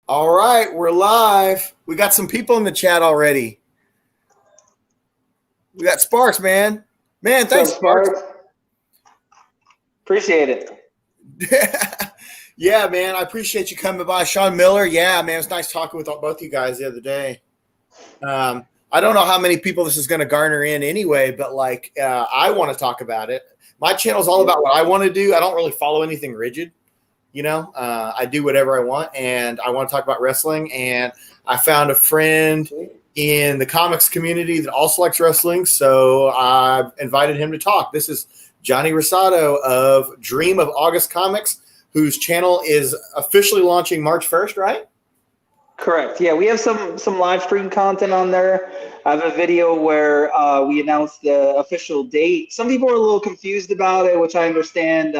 All right, we're live. We got some people in the chat already. We got Sparks, man. Man, thanks, What's up, Sparks. Appreciate it. Yeah, man, I appreciate you coming by. Sean Miller, yeah, man, it's nice talking with both you guys the other day. I don't know how many people this is going to garner in anyway, but I want to talk about it. My channel's all about what I want to do. I don't really follow anything rigid. I do whatever I want, and I want to talk about wrestling. And I found a friend in the comics community that also likes wrestling, so I invited him to talk. This is Johnny Rosado of Dream of August Comics, whose channel is officially launching March 1st, right? Correct. Yeah, we have some live stream content on there. I have a video where we announced the official date. Some people are a little confused about it, which I understand.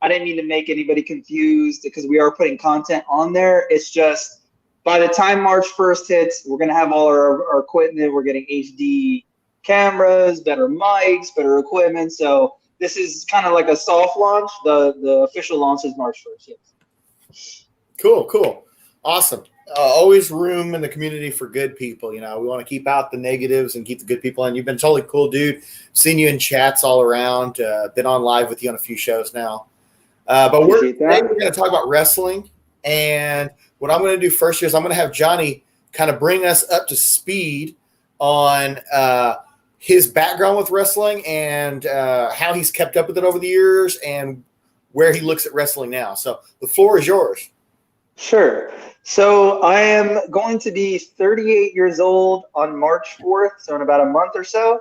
I didn't mean to make anybody confused because we are putting content on there. It's just by the time March 1st hits, we're going to have all our equipment. We're getting HD cameras, better mics, better equipment. So this is kind of like a soft launch. The official launch is March 1st. Yes. Cool. Awesome. Always room in the community for good people. We want to keep out the negatives and keep the good people in. You've been totally cool, dude. Seen you in chats all around. Been on live with you on a few shows now. But today we're going to talk about wrestling. And what I'm going to do first is I'm going to have Johnny kind of bring us up to speed on his background with wrestling and how he's kept up with it over the years and where he looks at wrestling now. So the floor is yours. Sure. So I am going to be 38 years old on March 4th, so in about a month or so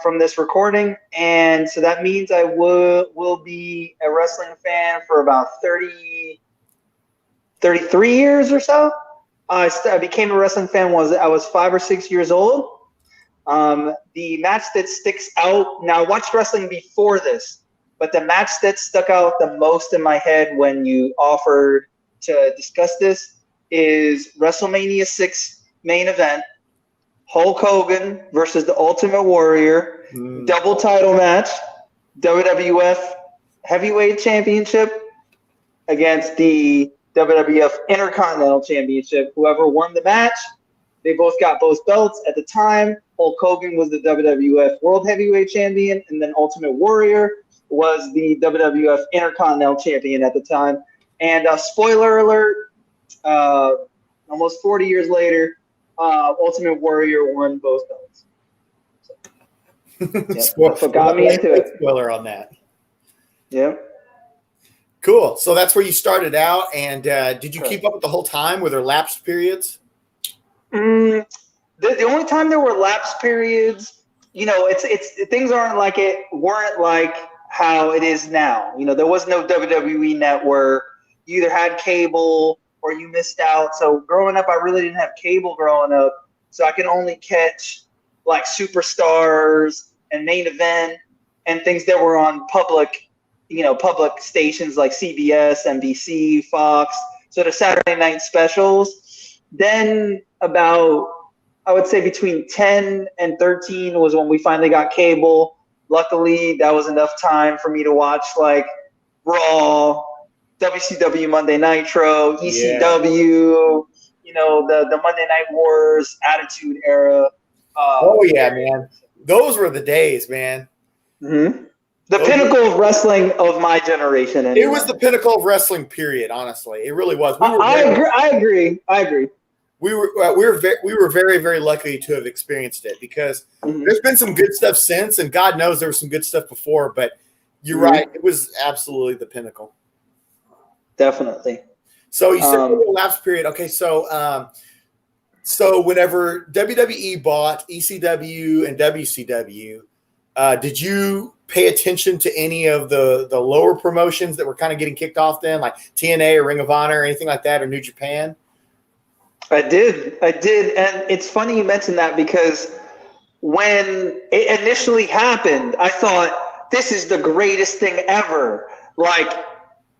from this recording. And so that means I will be a wrestling fan for about 33 years or so. I became a wrestling fan when I was 5 or 6 years old. The match that sticks out, now I watched wrestling before this, but the match that stuck out the most in my head when you offered to discuss this is WrestleMania 6 main event, Hulk Hogan versus the Ultimate Warrior, double title match, WWF Heavyweight Championship against the WWF Intercontinental Championship. Whoever won the match, they both got both belts. At the time, Hulk Hogan was the WWF World Heavyweight Champion, and then Ultimate Warrior was the WWF Intercontinental Champion at the time. And spoiler alert, almost 40 years later, Ultimate Warrior won both belts. So, that's what got me into it. Spoiler on that. Yep. Cool. So that's where you started out. And did you keep up with the whole time? Were there lapsed periods? The only time there were lapse periods, it's things weren't like how it is now. There was no WWE network. You either had cable or you missed out. So growing up, I really didn't have cable growing up. So I can only catch like Superstars and Main Event and things that were on public stations like CBS, NBC, Fox. So the Saturday night specials. Then about, I would say between 10 and 13 was when we finally got cable. Luckily, that was enough time for me to watch like Raw, WCW Monday Nitro, ECW, the Monday Night Wars, Attitude Era. Man. Those were the days, man. Mm-hmm. The pinnacle of wrestling of my generation. Anyway. It was the pinnacle of wrestling, period, honestly. It really was. I agree. We were very, very lucky to have experienced it because there's been some good stuff since, and God knows there was some good stuff before, but you're right. It was absolutely the pinnacle. Definitely. So you said the lapse period. Okay, so whenever WWE bought ECW and WCW, did you pay attention to any of the lower promotions that were kind of getting kicked off then, like TNA or Ring of Honor or anything like that, or New Japan? I did. And it's funny you mentioned that because when it initially happened, I thought this is the greatest thing ever.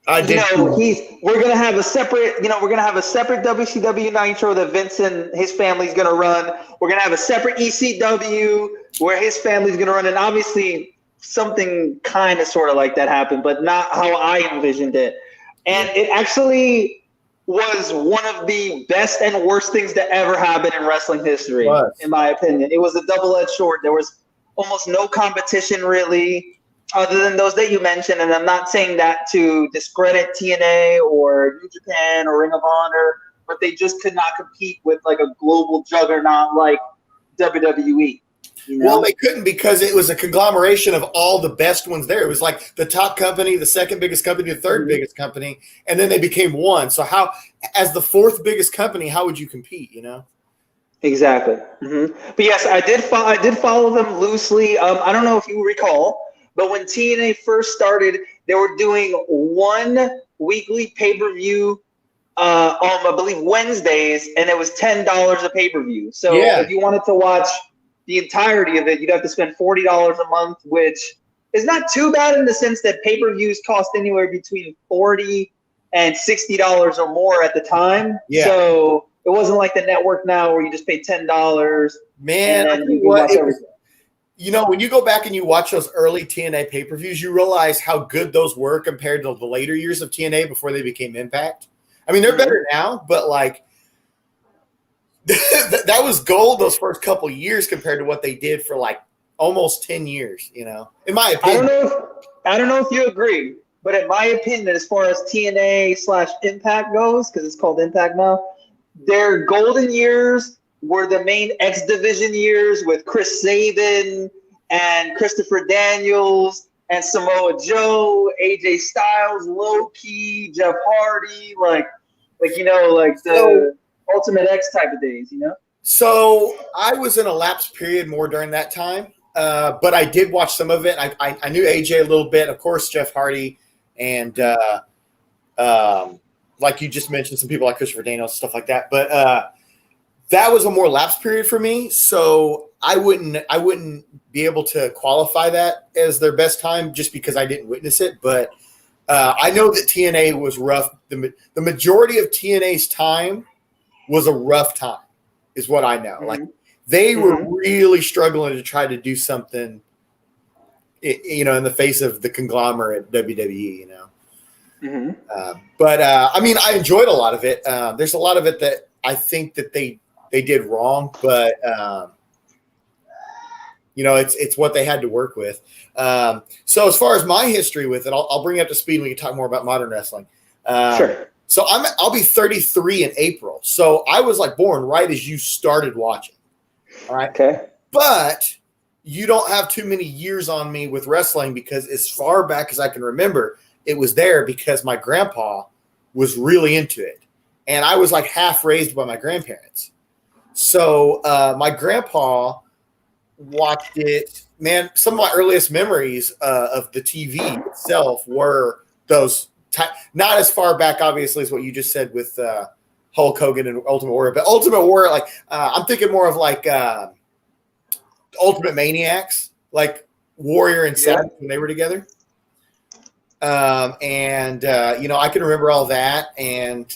We're gonna have a separate WCW Nitro that Vince and his family's gonna run. We're gonna have a separate ECW where his family's gonna run, and obviously something kind of sort of like that happened, but not how I envisioned it. And it actually was one of the best and worst things to ever happen in wrestling history, Was. in my opinion. It was a double-edged sword. There was almost no competition, really, other than those that you mentioned. And I'm not saying that to discredit TNA or New Japan or Ring of Honor, but they just could not compete with like a global juggernaut like WWE. You know? Well, they couldn't because it was a conglomeration of all the best ones there. It was like the top company, the second biggest company, the third biggest company, and then they became one. So how, as the fourth biggest company, how would you compete? You know? Exactly. But yes, I did follow them loosely. I don't know if you recall, but when TNA first started, they were doing one weekly pay-per-view on, I believe, Wednesdays, and it was $10 a pay-per-view. So if you wanted to watch the entirety of it, you'd have to spend $40 a month, which is not too bad in the sense that pay-per-views cost anywhere between $40 and $60 or more at the time. Yeah. So it wasn't like the network now where you just pay $10. Man, and then you can watch everything. You know, when you go back and you watch those early TNA pay-per-views, you realize how good those were compared to the later years of TNA before they became Impact. I mean, they're better now, but like that was gold those first couple years compared to what they did for like almost 10 years, you know, in my opinion. I don't know if you agree, but in my opinion, as far as TNA/Impact goes, because it's called Impact now, their golden years were the main X Division years with Chris Sabin and Christopher Daniels and Samoa Joe, AJ Styles, Low Key, Jeff Hardy, like the Ultimate X type of days, you know? So I was in a lapsed period more during that time, but I did watch some of it. I knew AJ a little bit, of course, Jeff Hardy, and like you just mentioned, some people like Christopher Daniels, stuff like that. But that was a more lapsed period for me, so I wouldn't be able to qualify that as their best time just because I didn't witness it. But I know that TNA was rough. The majority of TNA's time was a rough time, is what I know. Like they were really struggling to try to do something, you know, in the face of the conglomerate WWE, you know. But I mean, I enjoyed a lot of it. There's a lot of it that I think that they did wrong, but you know, it's what they had to work with. So as far as my history with it, I'll bring it up to speed and we can talk more about modern wrestling. Sure. So I'll be 33 in April. So I was like born right as you started watching. All right. Okay. But you don't have too many years on me with wrestling because as far back as I can remember, it was there because my grandpa was really into it. And I was like half raised by my grandparents. So my grandpa watched it. Man, some of my earliest memories of the TV itself were those not as far back, obviously, as what you just said with Hulk Hogan and Ultimate Warrior, but Ultimate Warrior, like I'm thinking more of like Ultimate Maniacs, like Warrior and Seth when they were together. You know, I can remember all that, and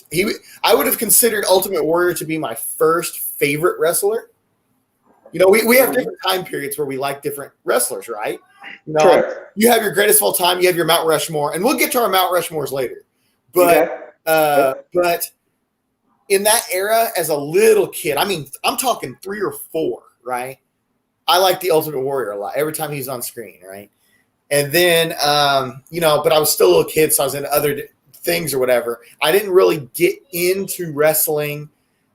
I would have considered Ultimate Warrior to be my first favorite wrestler. You know, we have different time periods where we like different wrestlers, right? You know, Correct. You have your greatest of all time, you have your Mount Rushmore, and we'll get to our Mount Rushmores later. But but in that era, as a little kid, I mean, I'm talking 3 or 4, right? I like the Ultimate Warrior a lot every time he's on screen, right? And then, you know, but I was still a little kid, so I was into other things or whatever. I didn't really get into wrestling.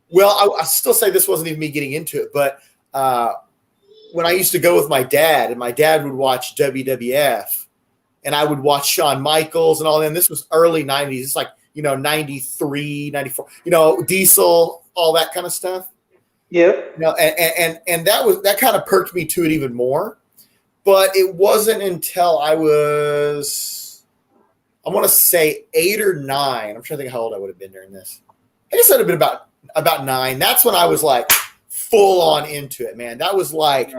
Well, I still say this wasn't even me getting into it, but when I used to go with my dad, and my dad would watch WWF, and I would watch Shawn Michaels and all that. And this was early 90s. It's like, you know, 93, 94, you know, Diesel, all that kind of stuff. Yep. You know, and that kind of perked me to it even more. But it wasn't until I was, I want to say 8 or 9. I'm trying to think how old I would have been during this. I guess I'd have been about 9. That's when I was like full on into it, man. That was like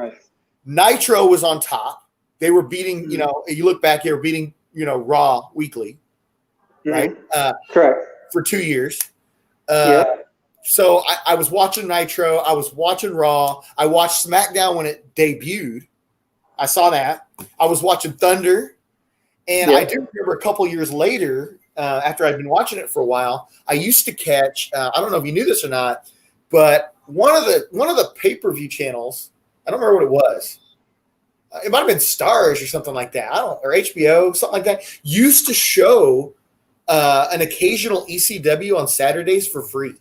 Nitro was on top. They were beating, you know, you look back, they were beating, you know, Raw weekly, right? Correct. For 2 years. Yeah. So I was watching Nitro. I was watching Raw. I watched SmackDown when it debuted. I saw that. I was watching Thunder. And I do remember a couple years later, after I'd been watching it for a while, I used to catch. I don't know if you knew this or not, but one of the pay-per-view channels. I don't remember what it was. It might have been Stars or something like that. Or HBO, something like that. Used to show an occasional ECW on Saturdays for free.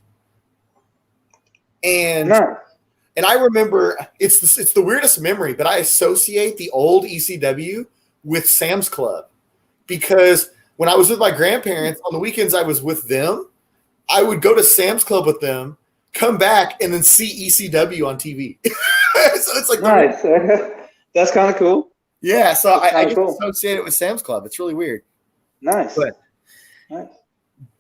And I remember it's the weirdest memory, but I associate the old ECW with Sam's Club because when I was with my grandparents on the weekends, I was with them. I would go to Sam's Club with them, come back, and then see ECW on TV. So it's like nice. That's kind of cool. Yeah, so I just associate it with Sam's Club. It's really weird. Nice.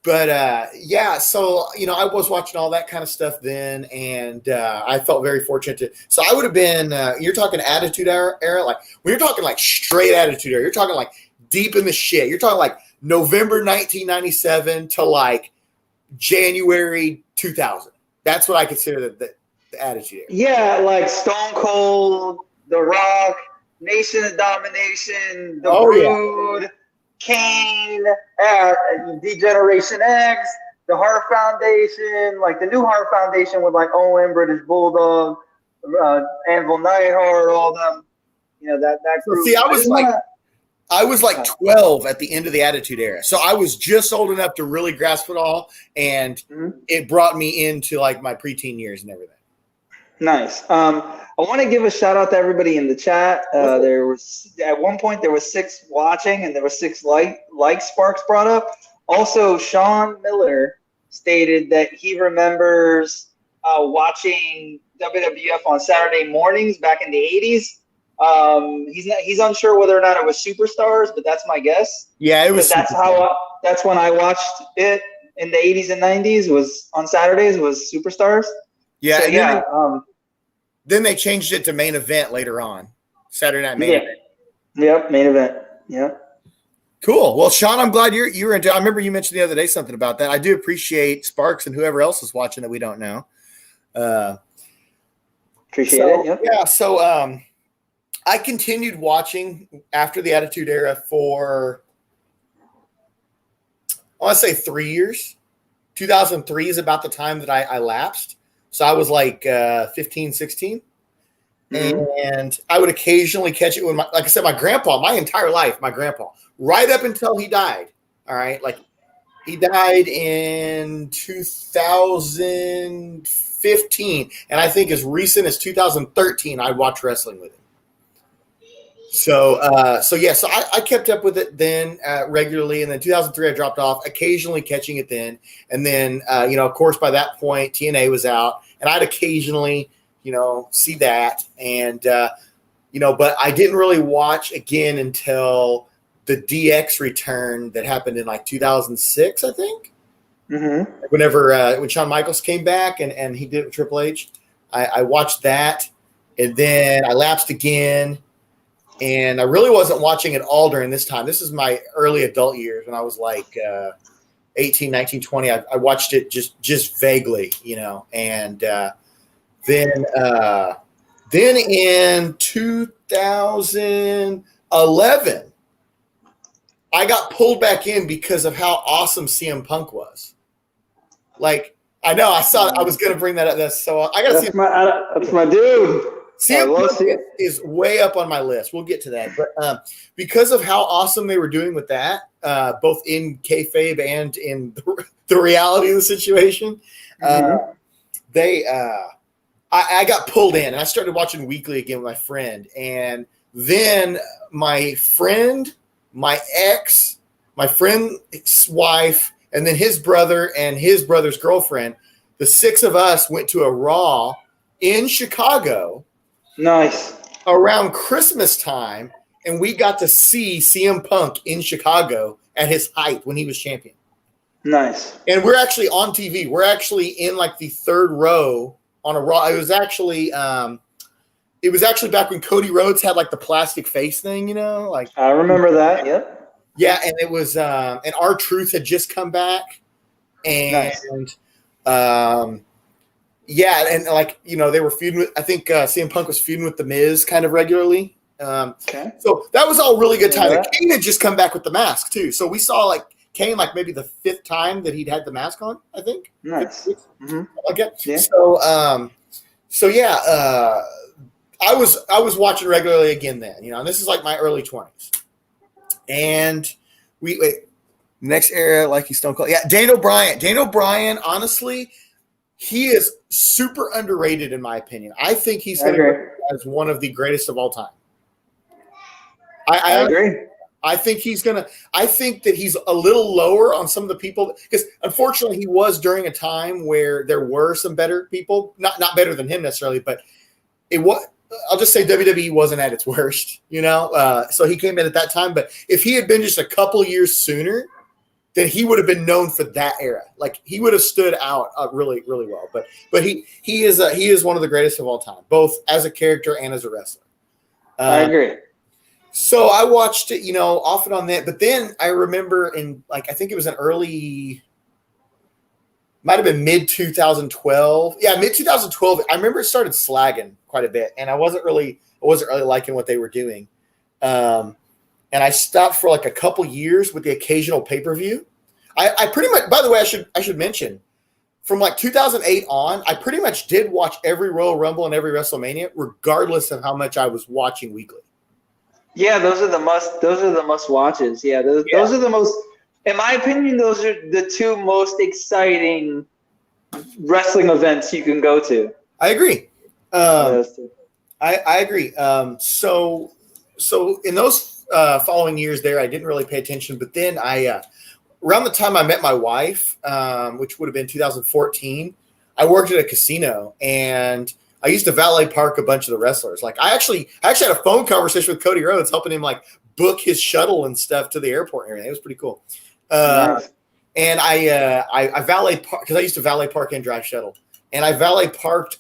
But yeah, so I was watching all that kind of stuff then, and I felt very fortunate to. So I would have been. You're talking Attitude Era, like when you're talking like straight Attitude Era. You're talking like deep in the shit. You're talking like November 1997 to like January 2000. That's what I consider the Attitude Era. Yeah, like Stone Cold, The Rock, Nation of Domination, The Brood. Yeah. Kane, D-Generation X, the Hart Foundation, like the new Hart Foundation with like Owen, British Bulldog, Anvil Neidhart, all them. That group. See, I was like 12 at the end of the Attitude Era, so I was just old enough to really grasp it all, and it brought me into like my preteen years and everything. Nice. I want to give a shout out to everybody in the chat. There was at one point there was 6 watching, and there was 6 like Sparks brought up. Also, Sean Miller stated that he remembers watching WWF on Saturday mornings back in the 80s. He's unsure whether or not it was Superstars, but that's my guess. Yeah, it was. That's when I watched it in the 80s and 90s. Was on Saturdays was Superstars. Yeah, so, Then they changed it to Main Event later on. Saturday Night Main Event. Yep, Main Event. Yeah. Cool. Well, Sean, I'm glad you're into. I remember you mentioned the other day something about that. I do appreciate Sparks and whoever else is watching that we don't know. Appreciate it. Yep. Yeah. So I continued watching after the Attitude Era for I want to say 3 years. 2003 is about the time that I lapsed. So I was like 15, 16. And I would occasionally catch it when, like I said, my entire life, right up until he died. All right. Like he died in 2015. And I think as recent as 2013, I watched wrestling with him. So I kept up with it then regularly. And then 2003, I dropped off, occasionally catching it then. And then, of course, by that point, TNA was out. And I'd occasionally, see that. And, but I didn't really watch again until the DX return that happened in like 2006, I think. Mm-hmm. When Shawn Michaels came back and he did it with Triple H, I watched that. And then I lapsed again. And I really wasn't watching at all during this time. This is my early adult years when I was like 18, 19, 20. I watched it just vaguely, and then in 2011, I got pulled back in because of how awesome CM Punk was. Like, I know I was going to bring that up. So I got to see. That's my dude. CM Punk is way up on my list. We'll get to that. But because of how awesome they were doing with that, both in kayfabe and in the reality of the situation, I got pulled in. And I started watching weekly again with my friend. And then my friend, my ex, my friend's wife, and then his brother and his brother's girlfriend, the 6 of us went to a Raw in Chicago. Nice. Around Christmas time, and we got to see CM Punk in Chicago at his height when he was champion. Nice. And we're actually on TV. We're actually in like the 3rd row on a Raw. It was actually back when Cody Rhodes had like the plastic face thing, like I remember that. Yep. Yeah, and it was and R-Truth had just come back, and nice. Yeah, and like they were feuding with. I think CM Punk was feuding with The Miz kind of regularly. Okay. So that was all really good time. Kane had just come back with the mask too, so we saw like Kane like maybe the 5th time that he'd had the mask on, I think. Nice. Mm-hmm. Okay. Yeah. So yeah, I was watching regularly again then, and this is like my early 20s. And next era, like he's Stone Cold. Yeah, Daniel Bryan. Daniel Bryan, honestly, he is super underrated in my opinion. I think he's going to go as one of the greatest of all time. I agree. I think that he's a little lower on some of the people because unfortunately he was during a time where there were some better people, not better than him necessarily, but I'll just say WWE wasn't at its worst, so he came in at that time. But if he had been just a couple years sooner, then he would have been known for that era. Like he would have stood out really, really well. But he is one of the greatest of all time, both as a character and as a wrestler. I agree. So I watched it, off and on that. But then I remember I think it was might have been mid 2012. Yeah, mid 2012. I remember it started slagging quite a bit, and I wasn't really liking what they were doing. And I stopped for like a couple years with the occasional pay-per-view. I pretty much, by the way, I should mention, from like 2008 on, I pretty much did watch every Royal Rumble and every WrestleMania, regardless of how much I was watching weekly. Yeah, those are the must watches. Yeah, those are the most, in my opinion, those are the 2 most exciting wrestling events you can go to. I agree. I agree. So in those following years there, I didn't really pay attention, but then around the time I met my wife, which would have been 2014, I worked at a casino and I used to valet park a bunch of the wrestlers. Like I actually had a phone conversation with Cody Rhodes, helping him like book his shuttle and stuff to the airport and everything. It was pretty cool. Nice. And I valet park because I used to valet park and drive shuttle, and I valet parked.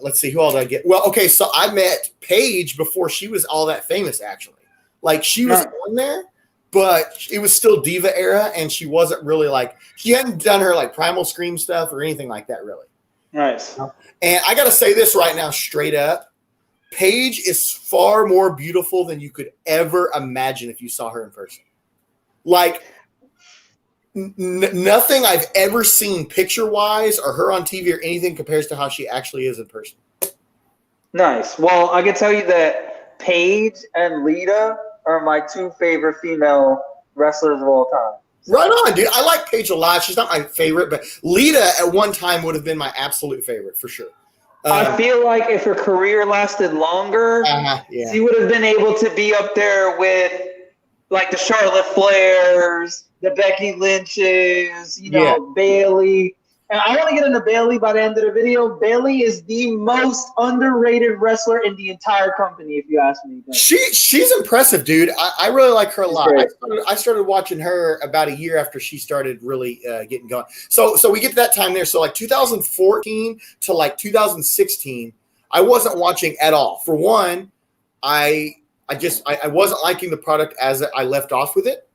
Let's see, who all did I get? Well, okay, so I met Paige before she was all that famous. Actually, like she was on there, but it was still Diva era, and she wasn't really she hadn't done her like Primal Scream stuff or anything like that, really. Nice. And I got to say this right now, straight up. Paige is far more beautiful than you could ever imagine if you saw her in person. Like, nothing I've ever seen picture-wise or her on TV or anything compares to how she actually is in person. Nice. Well, I can tell you that Paige and Lita are my 2 favorite female wrestlers of all time. Right on, dude. I like Paige a lot. She's not my favorite, but Lita at one time would have been my absolute favorite for sure. I feel like if her career lasted longer, she would have been able to be up there with like the Charlotte Flairs, the Becky Lynches, Bayley. And I want to get into Bayley by the end of the video. Bayley is the most underrated wrestler in the entire company, if you ask me. She's impressive, dude. I really like her a lot. I started watching her about a year after she started really getting going. So we get to that time there. So like 2014 to like 2016, I wasn't watching at all. For one, I wasn't liking the product as I left off with it.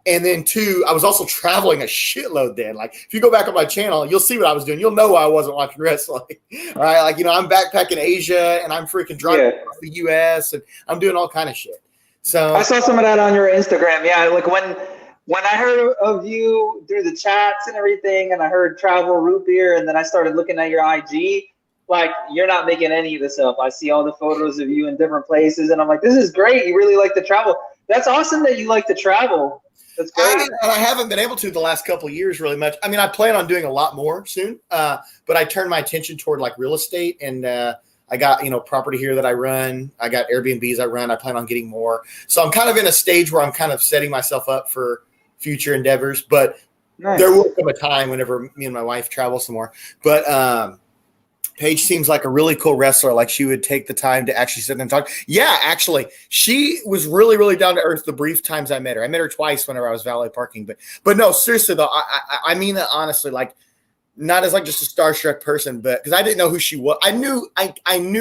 And then 2, I was also traveling a shitload then. Like, if you go back on my channel, you'll see what I was doing. You'll know why I wasn't watching wrestling. All right? Like, I'm backpacking Asia, and I'm freaking driving across the U.S., and I'm doing all kind of shit. So I saw some of that on your Instagram. Yeah, like when I heard of you through the chats and everything, and I heard Travel Root Beer, and then I started looking at your IG, like, you're not making any of this up. I see all the photos of you in different places, and I'm like, this is great. You really like to travel. That's awesome that you like to travel. That's great. I haven't been able to the last couple of years really much. I mean, I plan on doing a lot more soon, but I turned my attention toward like real estate, and I got property here that I run. I got Airbnbs I run. I plan on getting more. So I'm kind of in a stage where I'm kind of setting myself up for future endeavors. But there will come a time whenever me and my wife travel some more. But Paige seems like a really cool wrestler. Like she would take the time to actually sit and talk. Yeah, actually, she was really, really down to earth the brief times I met her. I met her twice whenever I was valet parking. But no, seriously though, I mean that honestly. Like, not as like just a starstruck person, but because I didn't know who she was. I knew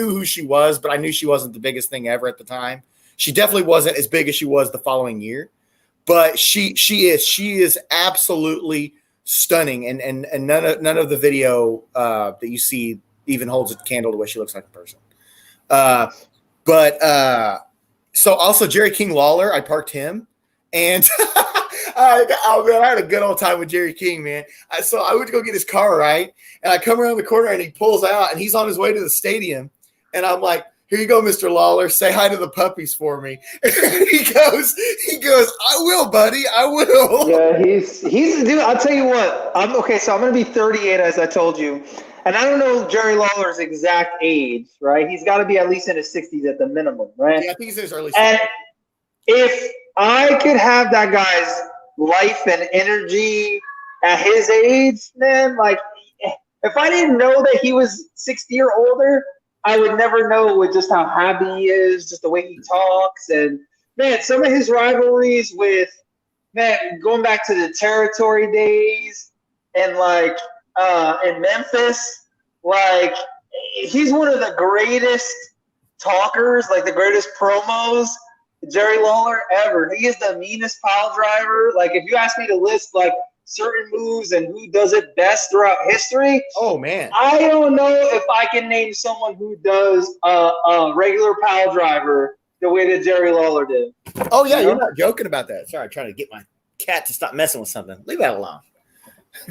who she was, but I knew she wasn't the biggest thing ever at the time. She definitely wasn't as big as she was the following year. But she is absolutely stunning, and none of the video that you see even holds a candle to what she looks like in person. So also Jerry King Lawler, I parked him, and Man, I had a good old time with Jerry King, man. So I went to go get his car, right? And I come around the corner and he pulls out and he's on his way to the stadium. And I'm like, here you go, Mr. Lawler. Say hi to the puppies for me. And he goes, I will, buddy. I will. Yeah, he's dude. I'll tell you what. So I'm gonna be 38, as I told you, and I don't know Jerry Lawler's exact age, right? He's got to be at least in his 60s at the minimum, right? Yeah, I think he's in his early 60s. And if I could have that guy's life and energy at his age, man, like if I didn't know that he was 60 or older, I would never know with just how happy he is, just the way he talks, and man, some of his rivalries with going back to the territory days and like in Memphis, like he's one of the greatest talkers, like the greatest promos, Jerry Lawler ever. He is the meanest pile driver. Like if you ask me to list like certain moves and who does it best throughout history, oh man, I don't know if I can name someone who does a regular pile driver the way that Jerry Lawler did. Oh yeah, you're not joking about that. Sorry, I'm trying to get my cat to stop messing with something. Leave that alone.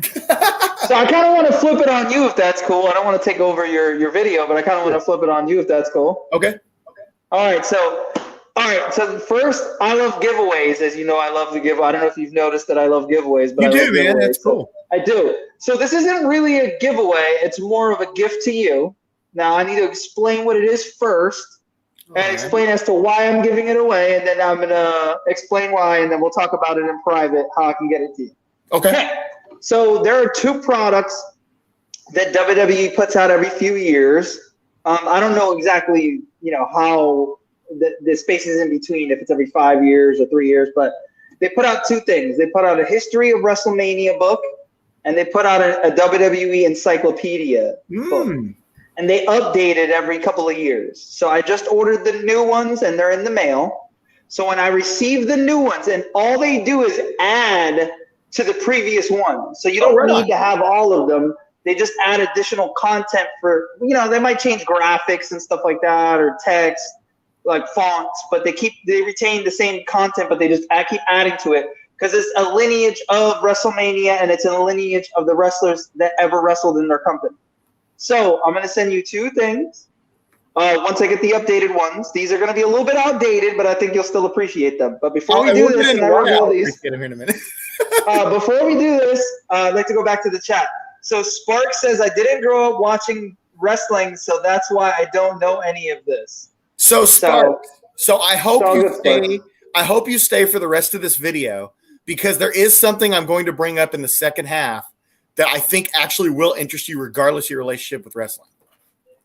So I kind of want to flip it on you if that's cool. I don't want to take over your video, but I kind of want to flip it on you if that's cool. Okay. All right. So first, I love giveaways. As you know, I love to give. I don't know if you've noticed that I love giveaways, but you I do, man. That's cool. I do. So this isn't really a giveaway. It's more of a gift to you. Now I need to explain what it is first. And explain as to why I'm giving it away, and then I'm gonna explain why, and then we'll talk about it in private how I can get it to you. Okay. So there are two products that WWE puts out every few years. I don't know exactly, how the spaces in between, if it's every 5 years or 3 years, but they put out two things. They put out a history of WrestleMania book, and they put out a WWE encyclopedia book. And they update it every couple of years. So I just ordered the new ones, and they're in the mail. So when I receive the new ones, and all they do is add to the previous one. So you don't need to have all of them. They just add additional content for, they might change graphics and stuff like that, or text, like fonts, but they retain the same content, but they just keep adding to it because it's a lineage of WrestleMania, and it's a lineage of the wrestlers that ever wrestled in their company. So I'm going to send you two things. Once I get the updated ones, these are going to be a little bit outdated, but I think you'll still appreciate them. But before we do this, and I reveal these, get them here in a minute. before we do this, I'd like to go back to the chat. So Spark says, I didn't grow up watching wrestling, so that's why I don't know any of this. So Spark, so I hope you stay. I hope you stay for the rest of this video, because there is something I'm going to bring up in the second half that I think actually will interest you regardless of your relationship with wrestling.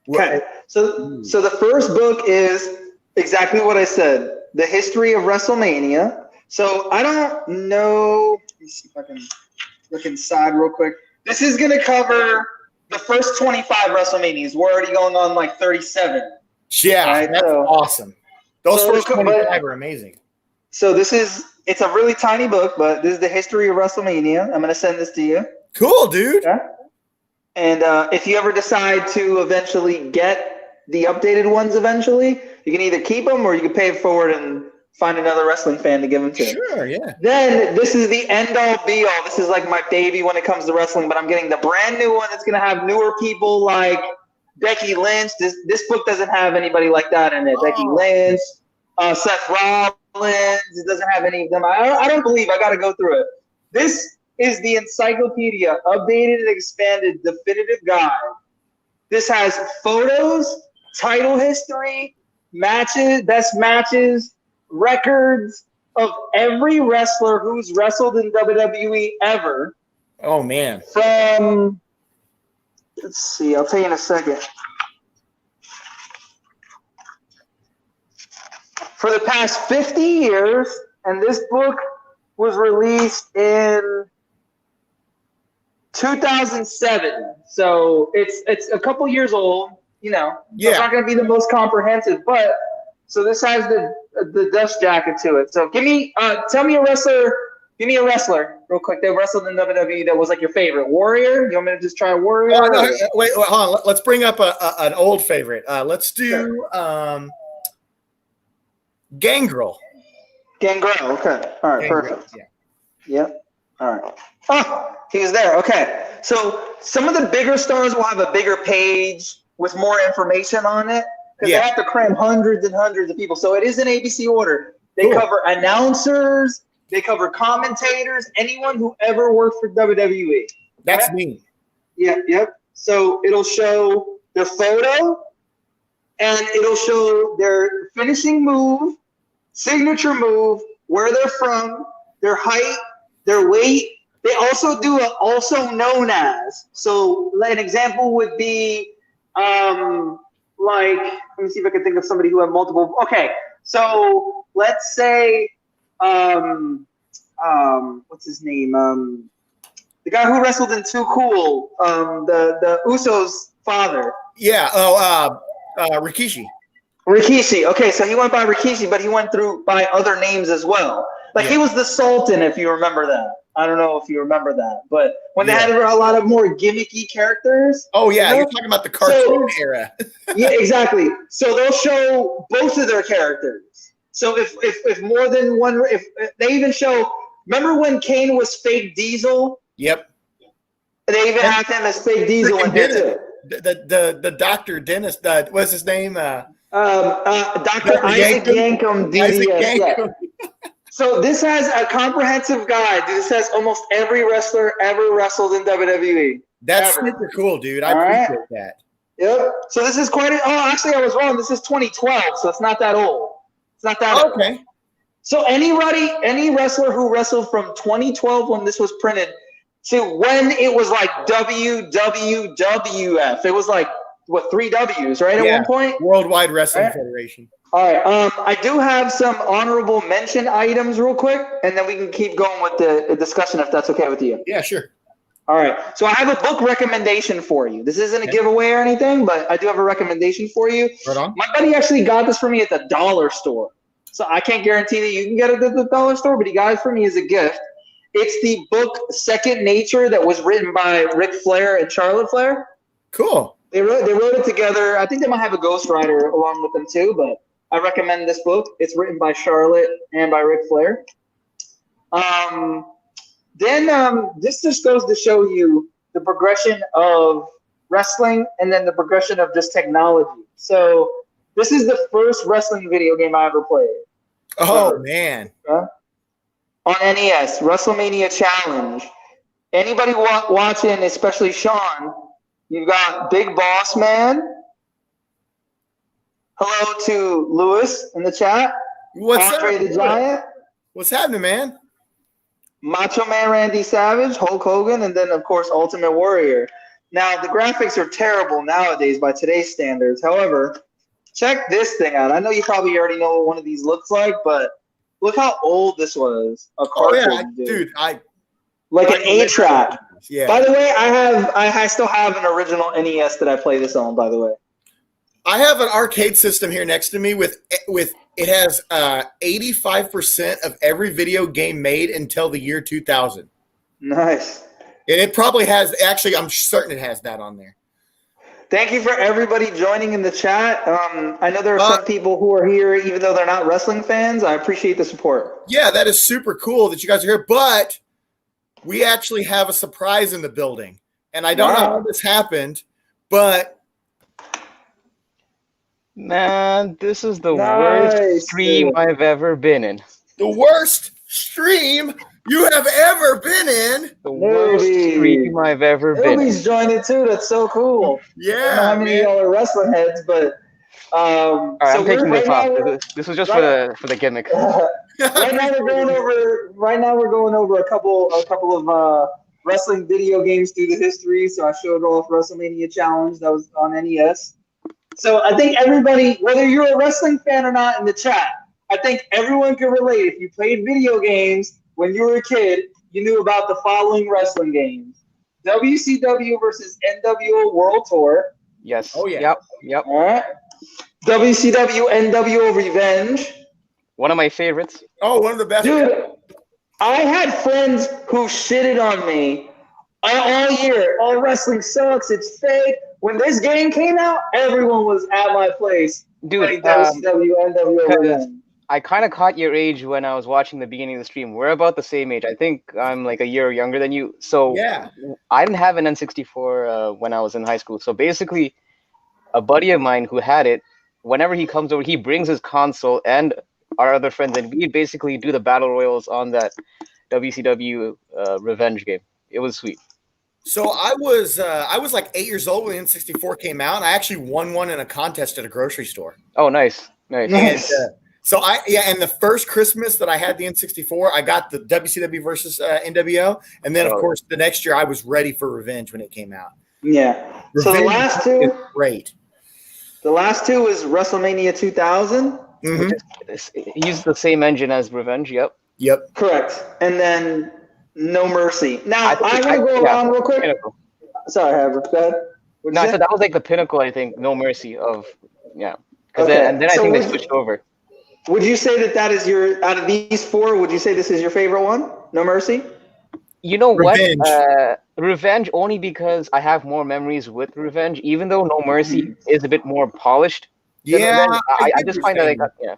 Okay. So the first book is exactly what I said, the history of WrestleMania. So I don't know. Let me see if I can look inside real quick. This is going to cover the first 25 WrestleManias. We're already going on like 37. Yeah, right? That's awesome. Those first 25 are amazing. So it's a really tiny book, but this is the history of WrestleMania. I'm going to send this to you. Cool, dude. Okay. And if you ever decide to eventually get the updated ones eventually, you can either keep them or you can pay it forward and find another wrestling fan to give them to. Sure, yeah. Then this is the end-all, be-all. This is like my baby when it comes to wrestling, but I'm getting the brand new one that's going to have newer people like Becky Lynch. This book doesn't have anybody like that in it. Oh. Becky Lynch, Seth Rollins. It doesn't have any of them. I don't believe. I got to go through it. This is the encyclopedia, updated and expanded definitive guide. This has photos, title history, matches, best matches, records of every wrestler who's wrestled in WWE ever. Oh, man. From, let's see, I'll tell you in a second. For the past 50 years, and this book was released in 2007, so it's a couple years old. Yeah, so it's not going to be the most comprehensive, but so this has the dust jacket to it. So tell me a wrestler. Give me a wrestler real quick that wrestled in WWE that was like your favorite. Warrior? You want me to just try Warrior? Oh, no, wait, hold on. Let's bring up an old favorite. Let's do Gangrel. Gangrel. Okay. All right. Perfect. Yeah. Yep. All right. Oh, he was there. Okay. So some of the bigger stars will have a bigger page with more information on it because they have to cram hundreds and hundreds of people. So it is in ABC order. They cover announcers, they cover commentators, anyone who ever worked for WWE. That's me. Yep. So it'll show their photo and it'll show their finishing move, signature move, where they're from, their height, their weight. They also do a also known as. So an example would be like, let me see if I can think of somebody who had multiple. Okay, so let's say what's his name? The guy who wrestled in Too Cool, the Usos' father. Yeah. Rikishi. Rikishi. Okay, so he went by Rikishi, but he went through by other names as well. Like he was the Sultan, if you remember that. I don't know if you remember that, but when they had a lot of more gimmicky characters. Oh yeah, you're talking about the cartoon era. Yeah, exactly. So they'll show both of their characters. So if more than one, if they even show, remember when Kane was fake Diesel? Yep. They even had him as fake Diesel in here too. The doctor dentist. What's his name? Dr. Isaac Yankum, DDS. So this has a comprehensive guide. This has almost every wrestler ever wrestled in WWE. That's super cool, dude. I appreciate that. Yep. So this is quite. Actually, I was wrong. This is 2012, so it's not that old. It's not that old. Okay. So any wrestler who wrestled from 2012 when this was printed to when it was like WWWF, it was like what 3 W's, right? At one point. Worldwide Wrestling Federation. All right. I do have some honorable mention items real quick, and then we can keep going with the discussion if that's okay with you. Yeah, sure. All right. So I have a book recommendation for you. This isn't a giveaway or anything, but I do have a recommendation for you. Right on. My buddy actually got this for me at the dollar store. So I can't guarantee that you can get it at the dollar store, but he got it for me as a gift. It's the book Second Nature that was written by Ric Flair and Charlotte Flair. Cool. They wrote it together. I think they might have a ghostwriter along with them too, but I recommend this book. It's written by Charlotte and by Ric Flair. This just goes to show you the progression of wrestling and then the progression of just technology. So this is the first wrestling video game I ever played. Oh, man. On NES, WrestleMania Challenge. Anybody watching, especially Sean, you've got Big Boss Man. Hello to Lewis in the chat. What's Andre up? the Giant. What's happening, man? Macho Man Randy Savage, Hulk Hogan, and then, of course, Ultimate Warrior. Now, the graphics are terrible nowadays by today's standards. However, check this thing out. I know you probably already know what one of these looks like, but look how old this was. A cartridge, dude. Like an 8-track. Yeah. By the way, I still have an original NES that I play this on, by the way. I have an arcade system here next to me with it has 85% of every video game made until the year 2000. Nice. And it probably has, actually, I'm certain it has that on there. Thank you for everybody joining in the chat. I know there are some people who are here even though they're not wrestling fans. I appreciate the support. Yeah, that is super cool that you guys are here. But we actually have a surprise in the building. And I don't know how this happened, but man, this is the worst stream I've ever been in. The worst stream you have ever been in? The worst stream I've ever been in. Nobody's joined it too. That's so cool. Yeah. I don't know how many of y'all are wrestling heads, but all right, I'm taking this off. This was just for the gimmick. Right now we're going over a couple of wrestling video games through the history. So I showed off WrestleMania Challenge that was on NES. So I think everybody, whether you're a wrestling fan or not in the chat, I think everyone can relate. If you played video games when you were a kid, you knew about the following wrestling games: WCW versus NWO World Tour. Yes. Oh yeah. Yep. All right. WCW NWO Revenge. One of my favorites. Oh, one of the best. Dude, I had friends who shitted on me all year. Oh, wrestling sucks. It's fake. When this game came out, everyone was at my place. Dude, WCW NWO Revenge. I kind of caught your age when I was watching the beginning of the stream. We're about the same age. I think I'm like a year younger than you. So Yeah. I didn't have an N64 when I was in high school. So basically, a buddy of mine who had it, whenever he comes over, he brings his console and our other friends, and we basically do the battle royals on that WCW Revenge game. It was sweet. So I was like 8 years old when N64 came out. And I actually won one in a contest at a grocery store. Oh, nice. And, and the first Christmas that I had the N64, I got the WCW versus NWO, and then of course the next year I was ready for Revenge when it came out. Yeah. Revenge so the last two is great. The last two is WrestleMania 2000. Mm-hmm. He used the same engine as Revenge. Yep. Correct. And then No Mercy. Now I'm gonna go around real quick. Pinnacle. Sorry, Heather. Go ahead. No, I said that was like the pinnacle. I think No Mercy of because then I think they switched over. Would you say that is your out of these four? Would you say this is your favorite one? No Mercy. You know Revenge. what? Revenge only because I have more memories with Revenge. Even though No Mercy is a bit more polished. Yeah, I just find that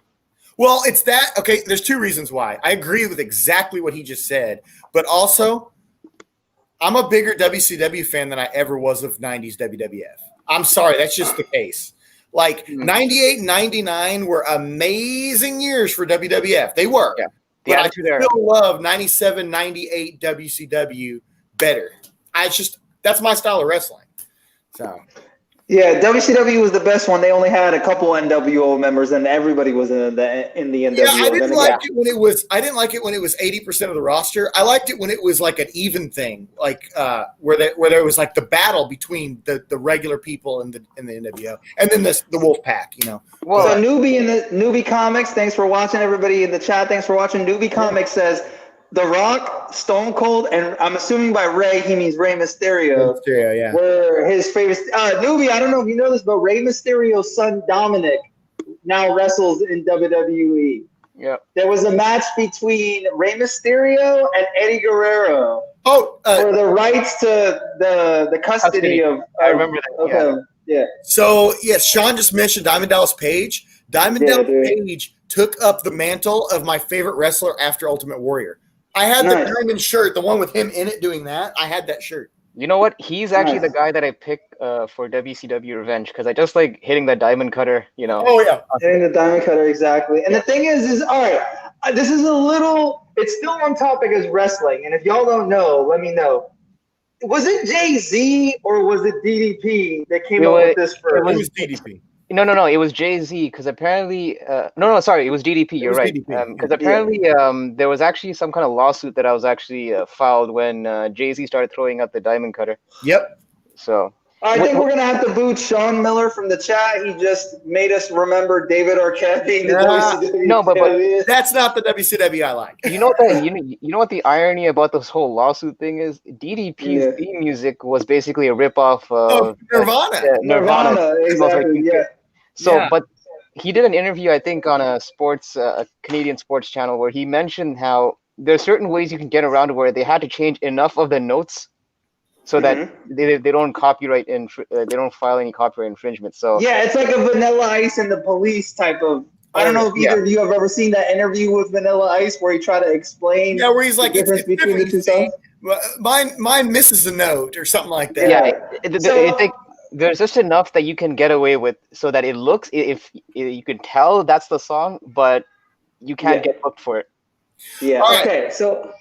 Well, it's that. Okay, there's two reasons why. I agree with exactly what he just said, but also I'm a bigger WCW fan than I ever was of 90s WWF. I'm sorry, that's just the case. Like 98 and 99 were amazing years for WWF. They were. Yeah. But I still love 97, 98 WCW better. That's my style of wrestling. So yeah, WCW was the best one. They only had a couple NWO members, and everybody was in the NWO. Yeah, I didn't like it when it was. I didn't like it when it was 80% of the roster. I liked it when it was like an even thing, like where there was like the battle between the regular people and the NWO, and then the Wolf Pack. Well, so Newbie Comics. Thanks for watching, everybody in the chat. Thanks for watching. Newbie Comics says The Rock, Stone Cold, and I'm assuming by Rey he means Rey Mysterio. Yeah. Were his favorite. Newbie, I don't know if you know this, but Rey Mysterio's son Dominic now wrestles in WWE. Yeah. There was a match between Rey Mysterio and Eddie Guerrero. For the rights to the custody of. I remember that. Yeah. So yes, Sean just mentioned Diamond Dallas Page. Diamond Dallas Page took up the mantle of my favorite wrestler after Ultimate Warrior. I had the diamond shirt, the one with him in it doing that. I had that shirt. You know what? He's actually the guy that I picked for WCW Revenge because I just like hitting that diamond cutter, Oh, yeah. Hitting the diamond cutter, exactly. And the thing is all right, this is it's still on topic as wrestling. And if y'all don't know, let me know. Was it Jay-Z or was it DDP that came up with this first? It was DDP. No. It was Jay-Z because apparently, sorry, it was DDP. You're right. Because apparently, there was actually some kind of lawsuit that I was actually filed when Jay-Z started throwing out the diamond cutter. Yep. So I think we're gonna have to boot Sean Miller from the chat. He just made us remember David Arquette being the WCW. No, but that's not the WCW I like. You know what the irony about this whole lawsuit thing is? DDP's theme music was basically a ripoff of Nirvana. Nirvana, exactly. Yeah. So, but he did an interview, I think, on a Canadian sports channel where he mentioned how there's certain ways you can get around it where they had to change enough of the notes so that they don't they don't file any copyright infringement. So yeah, it's like a Vanilla Ice and the Police type of. I don't know if either of you have ever seen that interview with Vanilla Ice where he tried to explain. Yeah, where he's like, the difference between the two songs. Mine misses a note or something like that. Yeah, there's just enough that you can get away with so that it looks, if you can tell that's the song, but you can't get booked for it. Yeah. Okay. So,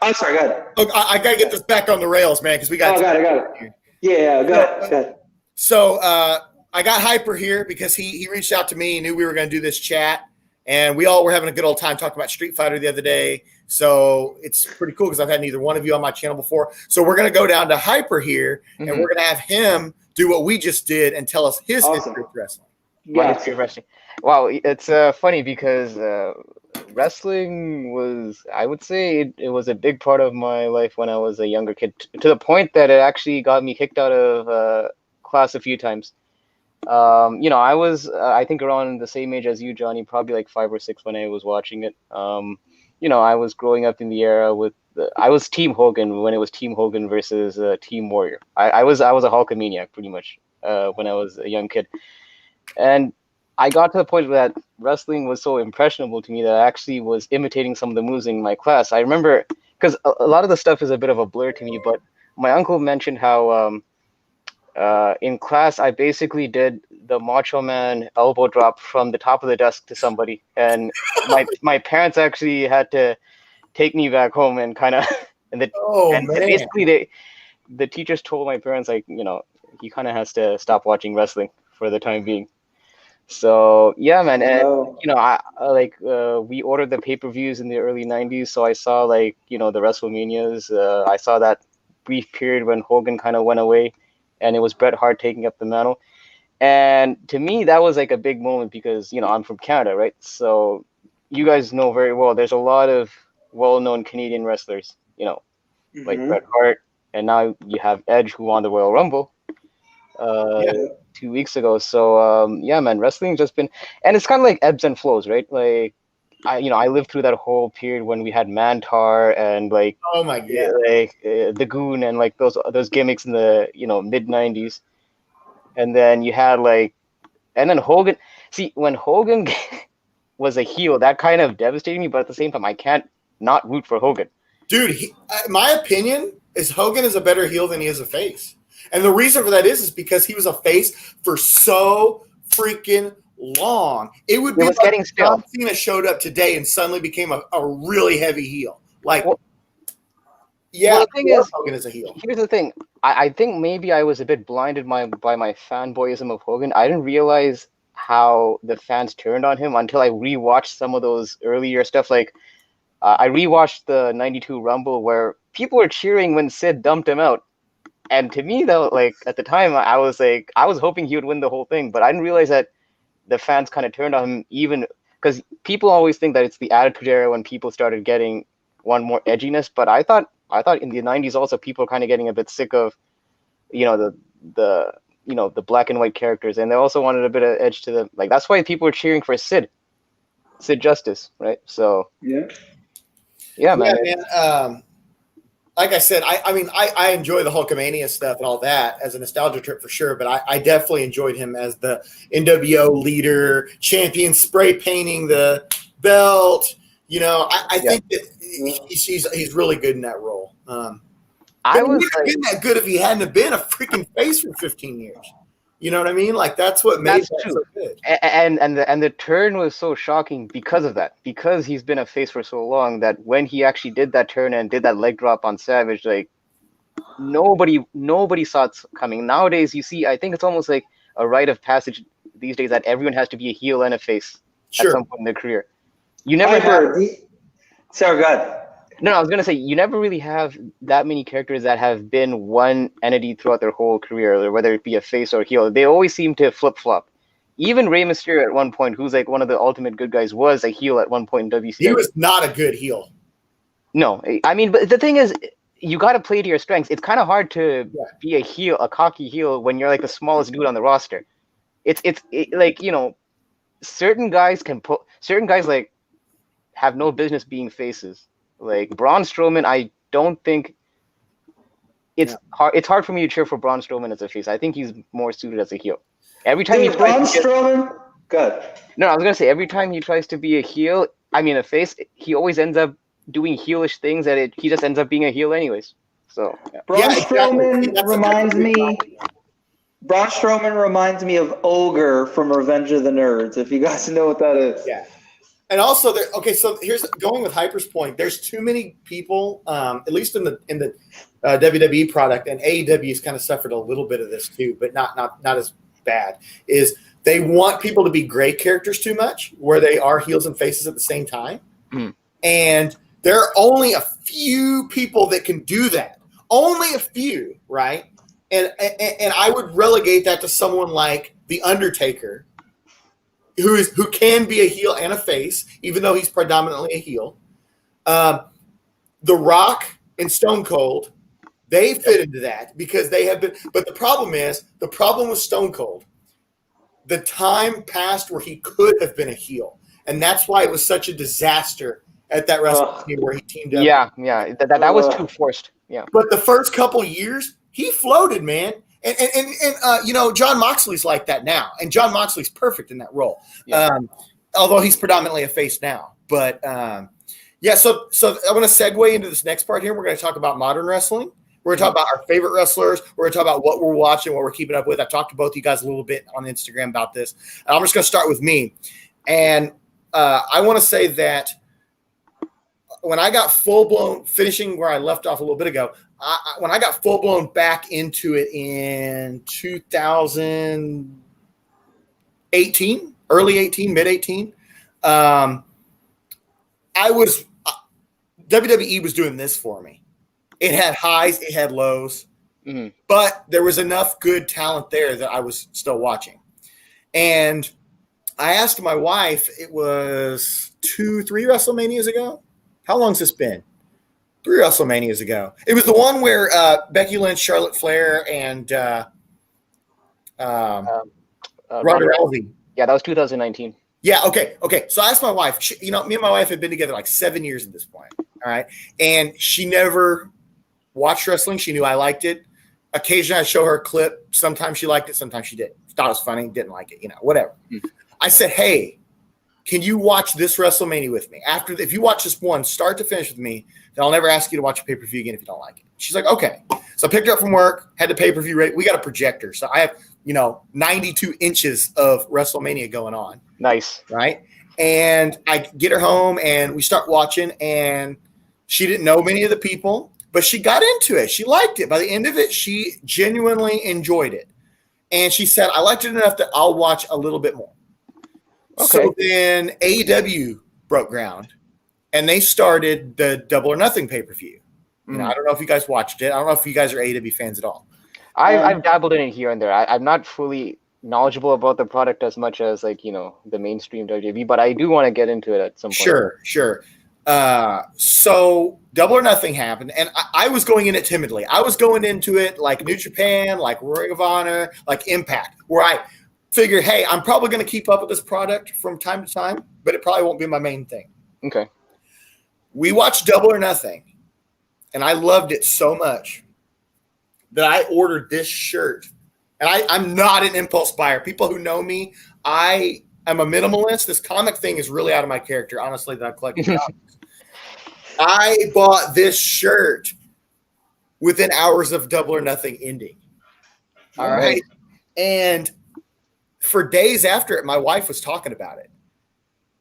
I'm sorry. Go ahead. Look, I got to get this back on the rails, man, because we got. Got it. Yeah. Go ahead. So I got Hyper here because he reached out to me and knew we were going to do this chat, and we all were having a good old time talking about Street Fighter the other day. So it's pretty cool because I've had neither one of you on my channel before. So we're going to go down to Hyper here, and we're going to have him do what we just did and tell us his history of wrestling. History of wrestling. Wow, it's funny because wrestling was, I would say, it was a big part of my life when I was a younger kid, to the point that it actually got me kicked out of class a few times. I was, I think, around the same age as you, Johnny, probably like 5 or 6 when I was watching it. I was growing up in the era with I was Team Hogan when it was Team Hogan versus Team Warrior. I was a Hulkamaniac pretty much when I was a young kid, and I got to the point that wrestling was so impressionable to me that I actually was imitating some of the moves in my class. I remember because a lot of the stuff is a bit of a blur to me, but my uncle mentioned how in class I basically did the Macho Man elbow drop from the top of the desk to somebody, and my parents actually had to take me back home and kind of Oh and man. basically the teachers told my parents, like, he kind of has to stop watching wrestling for the time being. So yeah, man, Oh and no. we ordered the pay-per-views in the early '90s, so I saw like the WrestleManias. I saw that brief period when Hogan kind of went away, and it was Bret Hart taking up the mantle. And to me, that was like a big moment because I'm from Canada, right? So you guys know very well. There's a lot of well-known Canadian wrestlers, like Hmm. Bret Hart, and now you have Edge, who won the Royal Rumble uh, Yeah. 2 weeks ago. So yeah, man, wrestling's just been, and it's kind of like ebbs and flows, right? Like I lived through that whole period when we had Mantar and Oh my god. the Goon and like those gimmicks in the mid '90s, and then you had and then Hogan. See, when Hogan was a heel, that kind of devastated me, but at the same time, I can't not root for Hogan. Dude, my opinion is Hogan is a better heel than he is a face. And the reason for that is because he was a face for so freaking long. It would It be was like getting if stale. John Cena showed up today and suddenly became a really heavy heel. Like, Well, yeah, well, I the thing love is, Hogan as a heel. here's the thing. I think maybe I was a bit blinded by my fanboyism of Hogan. I didn't realize how the fans turned on him until I rewatched some of those earlier stuff. Like I rewatched the '92 Rumble where people were cheering when Sid dumped him out. And to me, though, like at the time, I was hoping he would win the whole thing, but I didn't realize that the fans kind of turned on him even because people always think that it's the Attitude Era when people started getting one more edginess. But I thought in the '90s also people were kind of getting a bit sick of the the black and white characters, and they also wanted a bit of edge to them. Like that's why people were cheering for Sid Justice, right? So Yeah. yeah, Yeah, man. man. Like I said, I mean, I enjoy the Hulkamania stuff and all that as a nostalgia trip for sure, but I definitely enjoyed him as the NWO leader, champion, spray painting the belt. I Yeah, think that he's really good in that role. But I he was wouldn't have like, been that good if he hadn't have been a freaking face for 15 years. You know what I mean? Like that's what made that's that true. so good. And the turn was so shocking because of that. Because he's been a face for so long that when he actually did that turn and did that leg drop on Savage, like nobody saw it coming. Nowadays, you see, I think it's almost like a rite of passage these days that everyone has to be a heel and a face at Sure. some point in their career. You never have. However, sorry, go ahead. No, I was gonna say you never really have that many characters that have been one entity throughout their whole career, whether it be a face or a heel. They always seem to flip flop. Even Rey Mysterio at one point, who's like one of the ultimate good guys, was a heel at one point in He WCW. was not a good heel. No, I mean, but the thing is, you got to play to your strengths. It's kind of hard to Yeah. be a heel, a cocky heel, when you're like the smallest dude on the roster. Like certain guys like have no business being faces. Like Braun Strowman, I don't think it's Yeah. hard. It's hard for me to cheer for Braun Strowman as a face. I think he's more suited as a heel. Every time he Dude, tries Braun to get, Strowman, good. no, I was gonna say every time he tries to be a heel, I mean a face, he always ends up doing heelish things that he just ends up being a heel anyways. So yeah. Braun Exactly. See, Strowman that's the reminds difference. me. Braun Strowman reminds me of Ogre from Revenge of the Nerds. If you guys know what that is. Yeah. And also, so here's going with Hyper's point. There's too many people, at least in the WWE product, and AEW has kind of suffered a little bit of this too, but not as bad. Is they want people to be great characters too much, where they are heels and faces at the same time, and there are only a few people that can do that. Only a few, right? And I would relegate that to someone like The Undertaker, who can be a heel and a face, even though he's predominantly a heel. The Rock and Stone Cold, they fit into that because they have been. But the problem with Stone Cold, the time passed where he could have been a heel, and that's why it was such a disaster at that WrestleMania where he teamed up. Yeah, that was too forced. Yeah. But the first couple years, he floated, man. And John Moxley's like that now, and John Moxley's perfect in that role. Yeah. Although he's predominantly a face now, but yeah. So I want to segue into this next part here. We're going to talk about modern wrestling. We're going to talk about our favorite wrestlers. We're going to talk about what we're watching, what we're keeping up with. I talked to both of you guys a little bit on Instagram about this. And I'm just going to start with me, and I want to say that when I got full blown, finishing where I left off a little bit ago, when I got full blown back into it in 2018, early 18, mid 18, I was WWE was doing this for me. It had highs, it had lows, but there was enough good talent there that I was still watching. And I asked my wife, it was 2-3 WrestleManias ago. How long's this been? 3 WrestleManias ago. It was the one where Becky Lynch, Charlotte Flair, and Ronda Rousey. Yeah, that was 2019. Yeah, okay. So I asked my wife. Me and my wife had been together like 7 years at this point. All right, and she never watched wrestling. She knew I liked it. Occasionally, I show her a clip. Sometimes she liked it. Sometimes she didn't. Thought it was funny. Didn't like it. Whatever. I said, hey, can you watch this WrestleMania with me? If you watch this one start to finish with me, then I'll never ask you to watch a pay-per-view again if you don't like it. She's like, okay. So I picked her up from work, had the pay-per-view ready. We got a projector. So I have, 92 inches of WrestleMania going on. Nice. Right? And I get her home and we start watching, and she didn't know many of the people, but she got into it. She liked it. By the end of it, she genuinely enjoyed it. And she said, I liked it enough that I'll watch a little bit more. Okay. So then AEW broke ground, and they started the Double or Nothing pay-per-view. I don't know if you guys watched it. I don't know if you guys are AEW fans at all. I've dabbled in it here and there. I'm not fully knowledgeable about the product as much as the mainstream WWE, but I do want to get into it at some point. Sure. So Double or Nothing happened, and I was going in it timidly. I was going into it like New Japan, like Ring of Honor, like Impact, where I figured, hey, I'm probably going to keep up with this product from time to time, but it probably won't be my main thing. Okay. We watched Double or Nothing, and I loved it so much that I ordered this shirt. And I'm not an impulse buyer. People who know me, I am a minimalist. This comic thing is really out of my character, honestly, that I'm collecting comics. I bought this shirt within hours of Double or Nothing ending. All right. And for days after it, my wife was talking about it.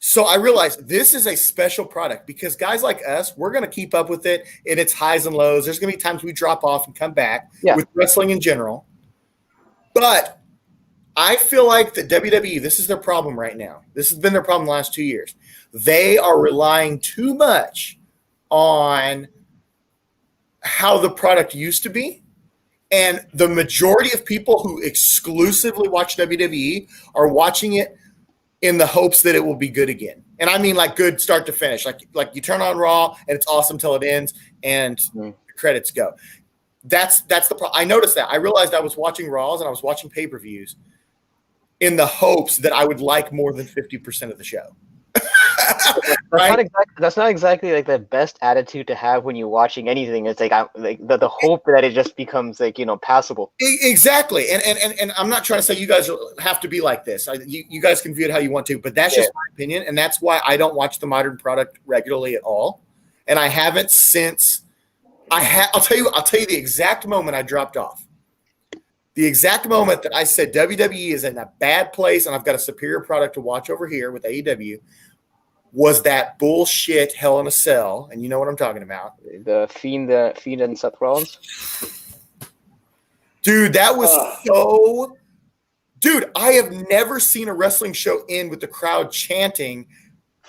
So I realized this is a special product because guys like us, we're going to keep up with it in its highs and lows. There's going to be times we drop off and come back with wrestling in general. But I feel like the WWE, this is their problem right now. This has been their problem the last 2 years. They are relying too much on how the product used to be. And the majority of people who exclusively watch WWE are watching it in the hopes that it will be good again. And I mean like good start to finish. Like you turn on Raw and it's awesome till it ends and the credits go. That's the problem. I noticed that. I realized I was watching Raws and I was watching pay-per-views in the hopes that I would like more than 50% of the show. That's not exactly like the best attitude to have when you're watching anything. It's like the hope that it just becomes passable. Exactly, and I'm not trying to say you guys have to be like this. You guys can view it how you want to, but that's just my opinion, and that's why I don't watch the modern product regularly at all, and I haven't since. I'll tell you the exact moment I dropped off. The exact moment that I said WWE is in a bad place and I've got a superior product to watch over here with AEW was that bullshit Hell in a Cell, and you know what I'm talking about. The Fiend and Seth Rollins. Dude, that was so. Dude, I have never seen a wrestling show end with the crowd chanting,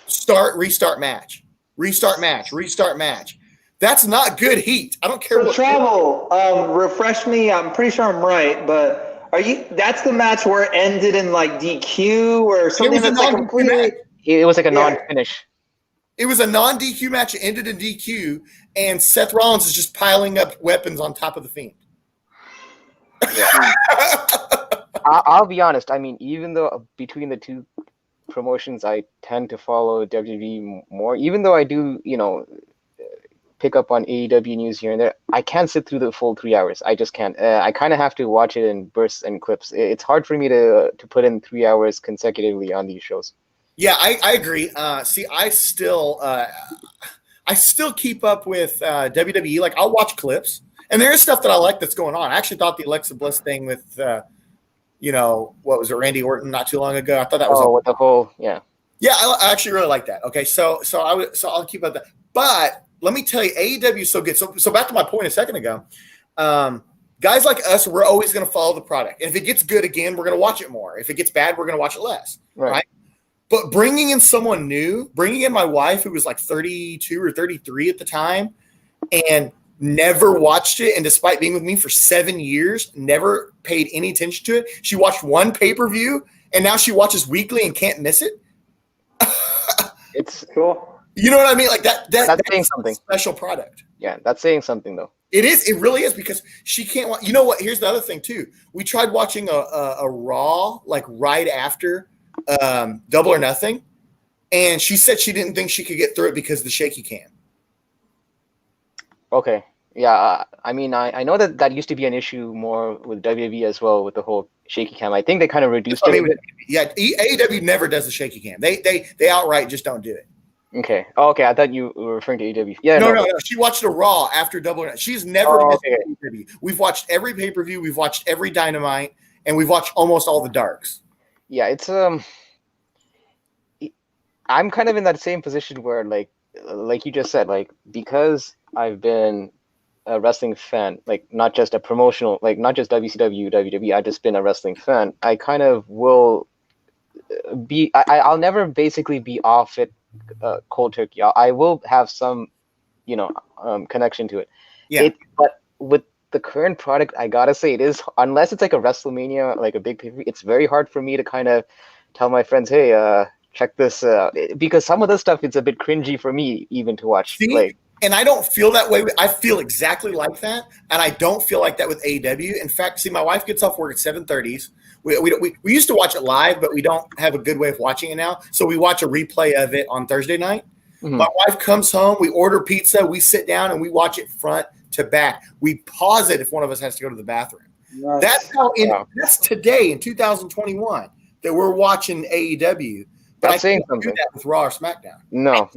"Start, restart match, restart match, restart match." That's not good heat. I don't care what. Travel, refresh me. I'm pretty sure I'm right, but that's the match where it ended in like DQ or something that's like completely. It was like a non-finish. It was a non-DQ match. It ended in DQ, and Seth Rollins is just piling up weapons on top of the Fiend. Yeah. I'll be honest. I mean, even though between the two promotions, I tend to follow WWE more, even though I do, pick up on AEW news here and there, I can't sit through the full 3 hours. I just can't. I kind of have to watch it in bursts and clips. It's hard for me to put in 3 hours consecutively on these shows. Yeah, I agree. See, I still keep up with WWE. Like, I'll watch clips, and there is stuff that I like that's going on. I actually thought the Alexa Bliss thing with, what was it, Randy Orton not too long ago. I thought that was with the whole Yeah, I actually really like that. Okay, so I'll keep up that. But let me tell you, AEW is so good. So back to my point a second ago. Guys like us, we're always going to follow the product. And if it gets good again, we're going to watch it more. If it gets bad, we're going to watch it less. Right? But bringing in someone new, bringing in my wife who was like 32 or 33 at the time and never watched it, and despite being with me for 7 years, never paid any attention to it. She watched one pay-per-view, and now she watches weekly and can't miss it. It's cool. You know what I mean? Like that's saying something. Special product. Yeah, that's saying something, though. It is. It really is, because she can't watch. You know what? Here's the other thing, too. We tried watching a Raw, like right after Double or Nothing, and she said she didn't think she could get through it because of the shaky cam. Okay. Yeah, I mean, I know that used to be an issue more with WWE as well, with the whole shaky cam. I think they kind of reduced it a bit. Yeah, AEW never does the shaky cam. They outright just don't do it. Okay. Oh, okay. I thought you were referring to AEW. Yeah. No. She watched a Raw after Double or Nothing. She's never missed a pay-per-view. We've watched every pay-per-view. We've watched every Dynamite, and we've watched almost all the Darks. Yeah, it's I'm kind of in that same position where, like you just said, like, because I've been a wrestling fan, like not just a promotional, like not just WCW, WWE, I've just been a wrestling fan. I kind of will be, I'll never basically be off it cold turkey. I will have some, connection to it. Yeah. But with the current product, I gotta say, it is, unless it's like a WrestleMania, like a big pay-per-view, it's very hard for me to kind of tell my friends, hey, check this, because some of this stuff, it's a bit cringy for me even to watch. See? And I don't feel that way. I feel exactly like that, and I don't feel like that with AEW. In fact, see, my wife gets off work at 7:30. We used to watch it live, but we don't have a good way of watching it now. So we watch a replay of it on Thursday night. Mm-hmm. My wife comes home, we order pizza, we sit down, and we watch it front to back. We pause it if one of us has to go to the bathroom. Nice. That's today in 2021 that we're watching AEW. But I can't do that with Raw or SmackDown. No.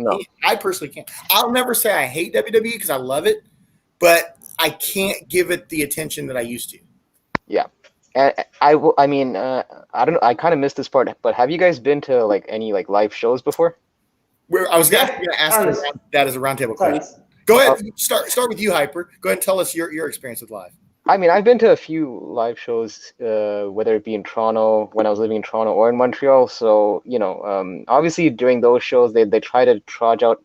I personally can't. I'll never say I hate WWE because I love it, but I can't give it the attention that I used to. Yeah. I don't know. I kind of missed this part, but have you guys been to like any like live shows before? I was going to ask that as a roundtable question. Go ahead. Start with you, Hyper. Go ahead and tell us your experience with live. I mean, I've been to a few live shows, whether it be in Toronto, when I was living in Toronto, or in Montreal. So, obviously during those shows, they try to trot out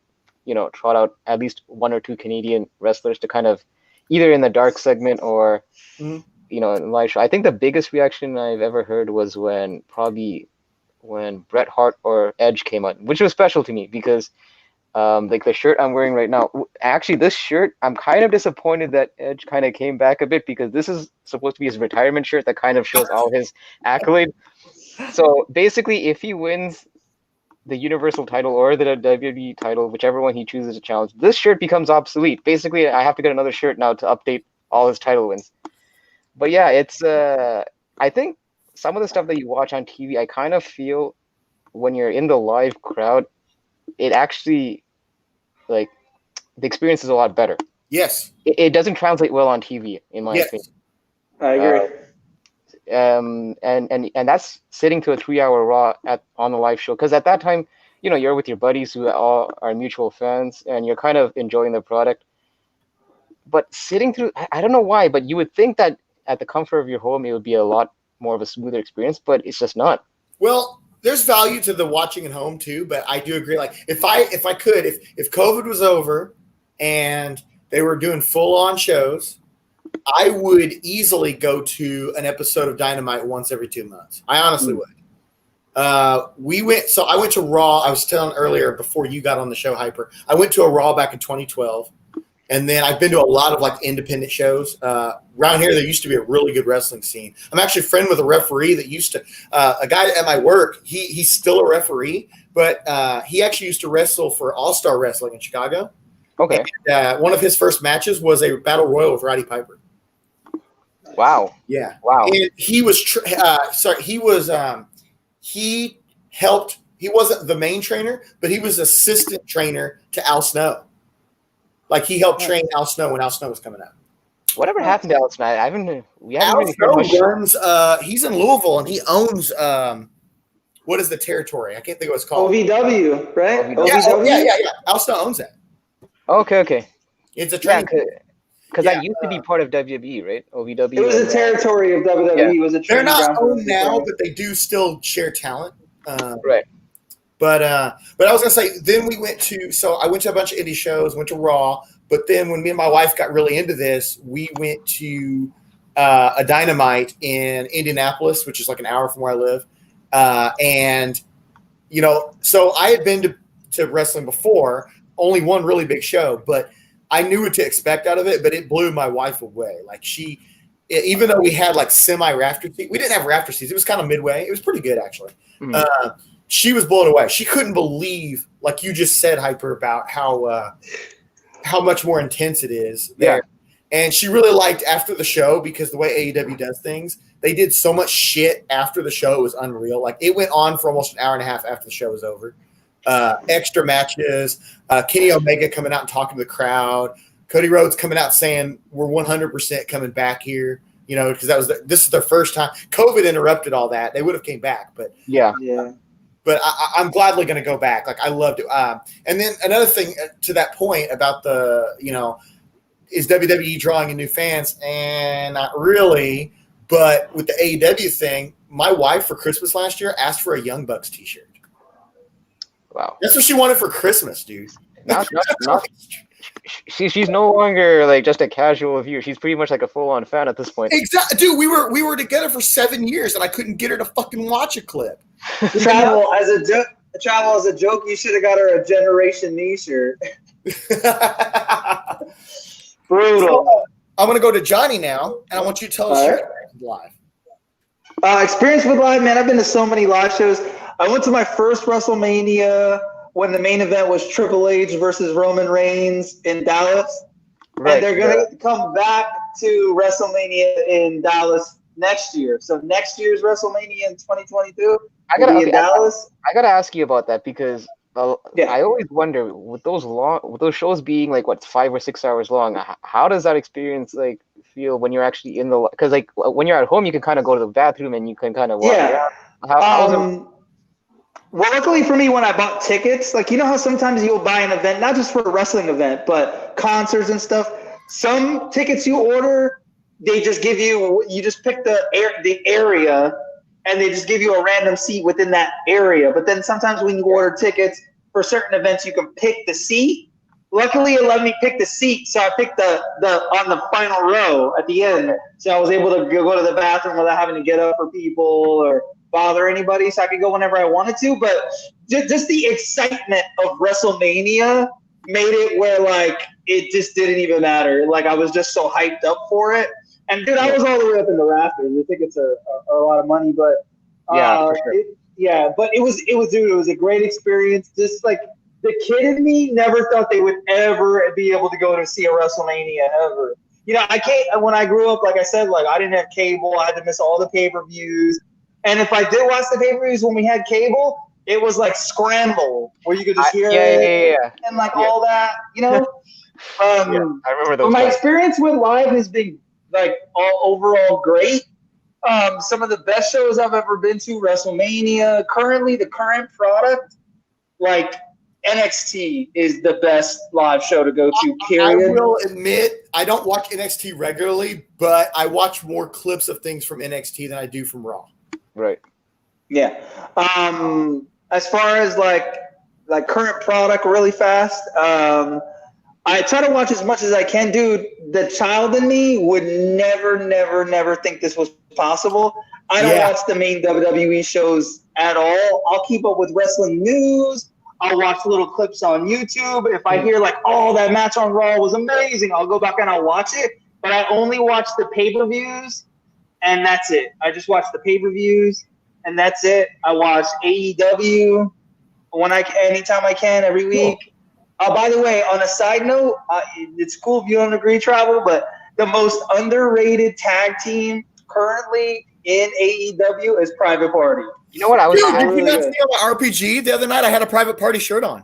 at least one or two Canadian wrestlers to kind of either in the dark segment or, in live show. I think the biggest reaction I've ever heard was when Bret Hart or Edge came out, which was special to me because like the shirt I'm wearing right now. Actually, this shirt, I'm kind of disappointed that Edge kind of came back a bit because this is supposed to be his retirement shirt that kind of shows all his accolades. So basically, if he wins the Universal title or the WWE title, whichever one he chooses to challenge, this shirt becomes obsolete. Basically, I have to get another shirt now to update all his title wins. But yeah, it's I think some of the stuff that you watch on TV, I kind of feel when you're in the live crowd, it actually, like, the experience is a lot better. Yes. It doesn't translate well on TV, in my opinion. I agree. And that's sitting to a 3-hour Raw on the live show, because at that time, you're with your buddies who all are mutual fans, and you're kind of enjoying the product. But sitting through, I don't know why, but you would think that at the comfort of your home, it would be a lot more of a smoother experience, but it's just not. Well, there's value to the watching at home too, but I do agree. Like if COVID was over and they were doing full on shows, I would easily go to an episode of Dynamite once every 2 months. I honestly would. I went to Raw. I was telling earlier before you got on the show, Hyper. I went to a Raw back in 2012. And then I've been to a lot of like independent shows. Around here, there used to be a really good wrestling scene. I'm actually a friend with a referee that used to, a guy at my work, he's still a referee, but he actually used to wrestle for All-Star Wrestling in Chicago. Okay. And, one of his first matches was a battle royal with Roddy Piper. Wow. Yeah. Wow. And he was he helped. He wasn't the main trainer, but he was assistant trainer to Al Snow. Like he helped train Al Snow when Al Snow was coming up. Whatever happened to Alex? We haven't Al really Snow heard much. runs. He's in Louisville and he owns. What is the territory? I can't think of what it's called. OVW, right? OVW. Yeah. Al Snow owns that. Okay. It's a training. Because that used to be part of WWE, right? OVW. It was a territory of WWE. Yeah. It was a They're training not ground. owned now, but they do still share talent. Right. But I was gonna say, then we went to. So I went to a bunch of indie shows, went to Raw. But then when me and my wife got really into this, we went to a Dynamite in Indianapolis, which is like an hour from where I live. And you know, so I had been to wrestling before, only one really big show, but I knew what to expect out of it. But it blew my wife away. Like even though we had like semi rafter seats, we didn't have rafter seats. It was kind of midway. It was pretty good actually. Mm-hmm. She was blown away. She couldn't believe, like you just said, Hyper, about how much more intense it is there. Yeah. And she really liked after the show because the way AEW does things, they did so much shit after the show. It was unreal. Like it went on for almost an hour and a half after the show was over. Extra matches, Kenny Omega coming out and talking to the crowd, Cody Rhodes coming out saying we're 100% coming back here. You know, because this is their first time. COVID interrupted all that. They would have came back, but yeah. But I'm gladly going to go back. Like I loved it. And then another thing to that point about is WWE drawing in new fans? And not really. But with the AEW thing, my wife for Christmas last year asked for a Young Bucks t-shirt. Wow. That's what she wanted for Christmas, dude. She's no longer like just a casual viewer. She's pretty much like a full-on fan at this point. Exactly, dude. We were together for 7 years, and I couldn't get her to fucking watch a clip. Travel as a joke. You should have got her a Generation Me shirt. Brutal. So, I'm gonna go to Johnny now, and I want you to tell us your experience live. Experience with live, man. I've been to so many live shows. I went to my first WrestleMania when the main event was Triple H versus Roman Reigns in Dallas. Right. And they're going to come back to WrestleMania in Dallas next year. So next year's WrestleMania in 2022 in Dallas. I got to ask you about that because I always wonder with those shows being like 5 or 6 hours long, how does that experience like feel when you're actually in the, because like when you're at home you can kind of go to the bathroom and you can kind of walk around. How is it? Well, luckily for me, when I bought tickets, like, you know how sometimes you'll buy an event, not just for a wrestling event, but concerts and stuff. Some tickets you order, they just give you just pick the area, and they just give you a random seat within that area. But then sometimes when you order tickets for certain events, you can pick the seat. Luckily, it let me pick the seat, so I picked the on the final row at the end. So I was able to go to the bathroom without having to get up for people or bother anybody, so I could go whenever I wanted to. But just the excitement of WrestleMania made it where like it just didn't even matter. Like I was just so hyped up for it. And dude, I was all the way up in the rafters. The tickets are a lot of money, but for sure. But it was a great experience. Just like the kid in me never thought they would ever be able to go to see a WrestleMania ever. You know, I can't. When I grew up, like I said, like I didn't have cable. I had to miss all the pay-per-views. And if I did watch the pay-per-views when we had cable, it was like scramble, where you could just hear it and like all that, you know? I remember those. My experience with live has been like overall great. Some of the best shows I've ever been to, WrestleMania. Currently, the current product, like NXT is the best live show to go to, period. I will admit, I don't watch NXT regularly, but I watch more clips of things from NXT than I do from Raw. Right. Yeah. As far as like current product, really fast. I try to watch as much as I can, dude. The child in me would never think this was possible. I don't watch the main WWE shows at all. I'll keep up with wrestling news. I'll watch little clips on YouTube. If I hear like, oh, that match on Raw was amazing, I'll go back and I'll watch it. But I only watch the pay-per-views. And that's it. I just watch the pay-per-views, and that's it. I watch AEW anytime I can, every week. By the way, on a side note, it's cool if you don't agree, Travel, but the most underrated tag team currently in AEW is Private Party. You know what? I was. Dude, I, did you really not good. see on my RPG the other night? I had a Private Party shirt on.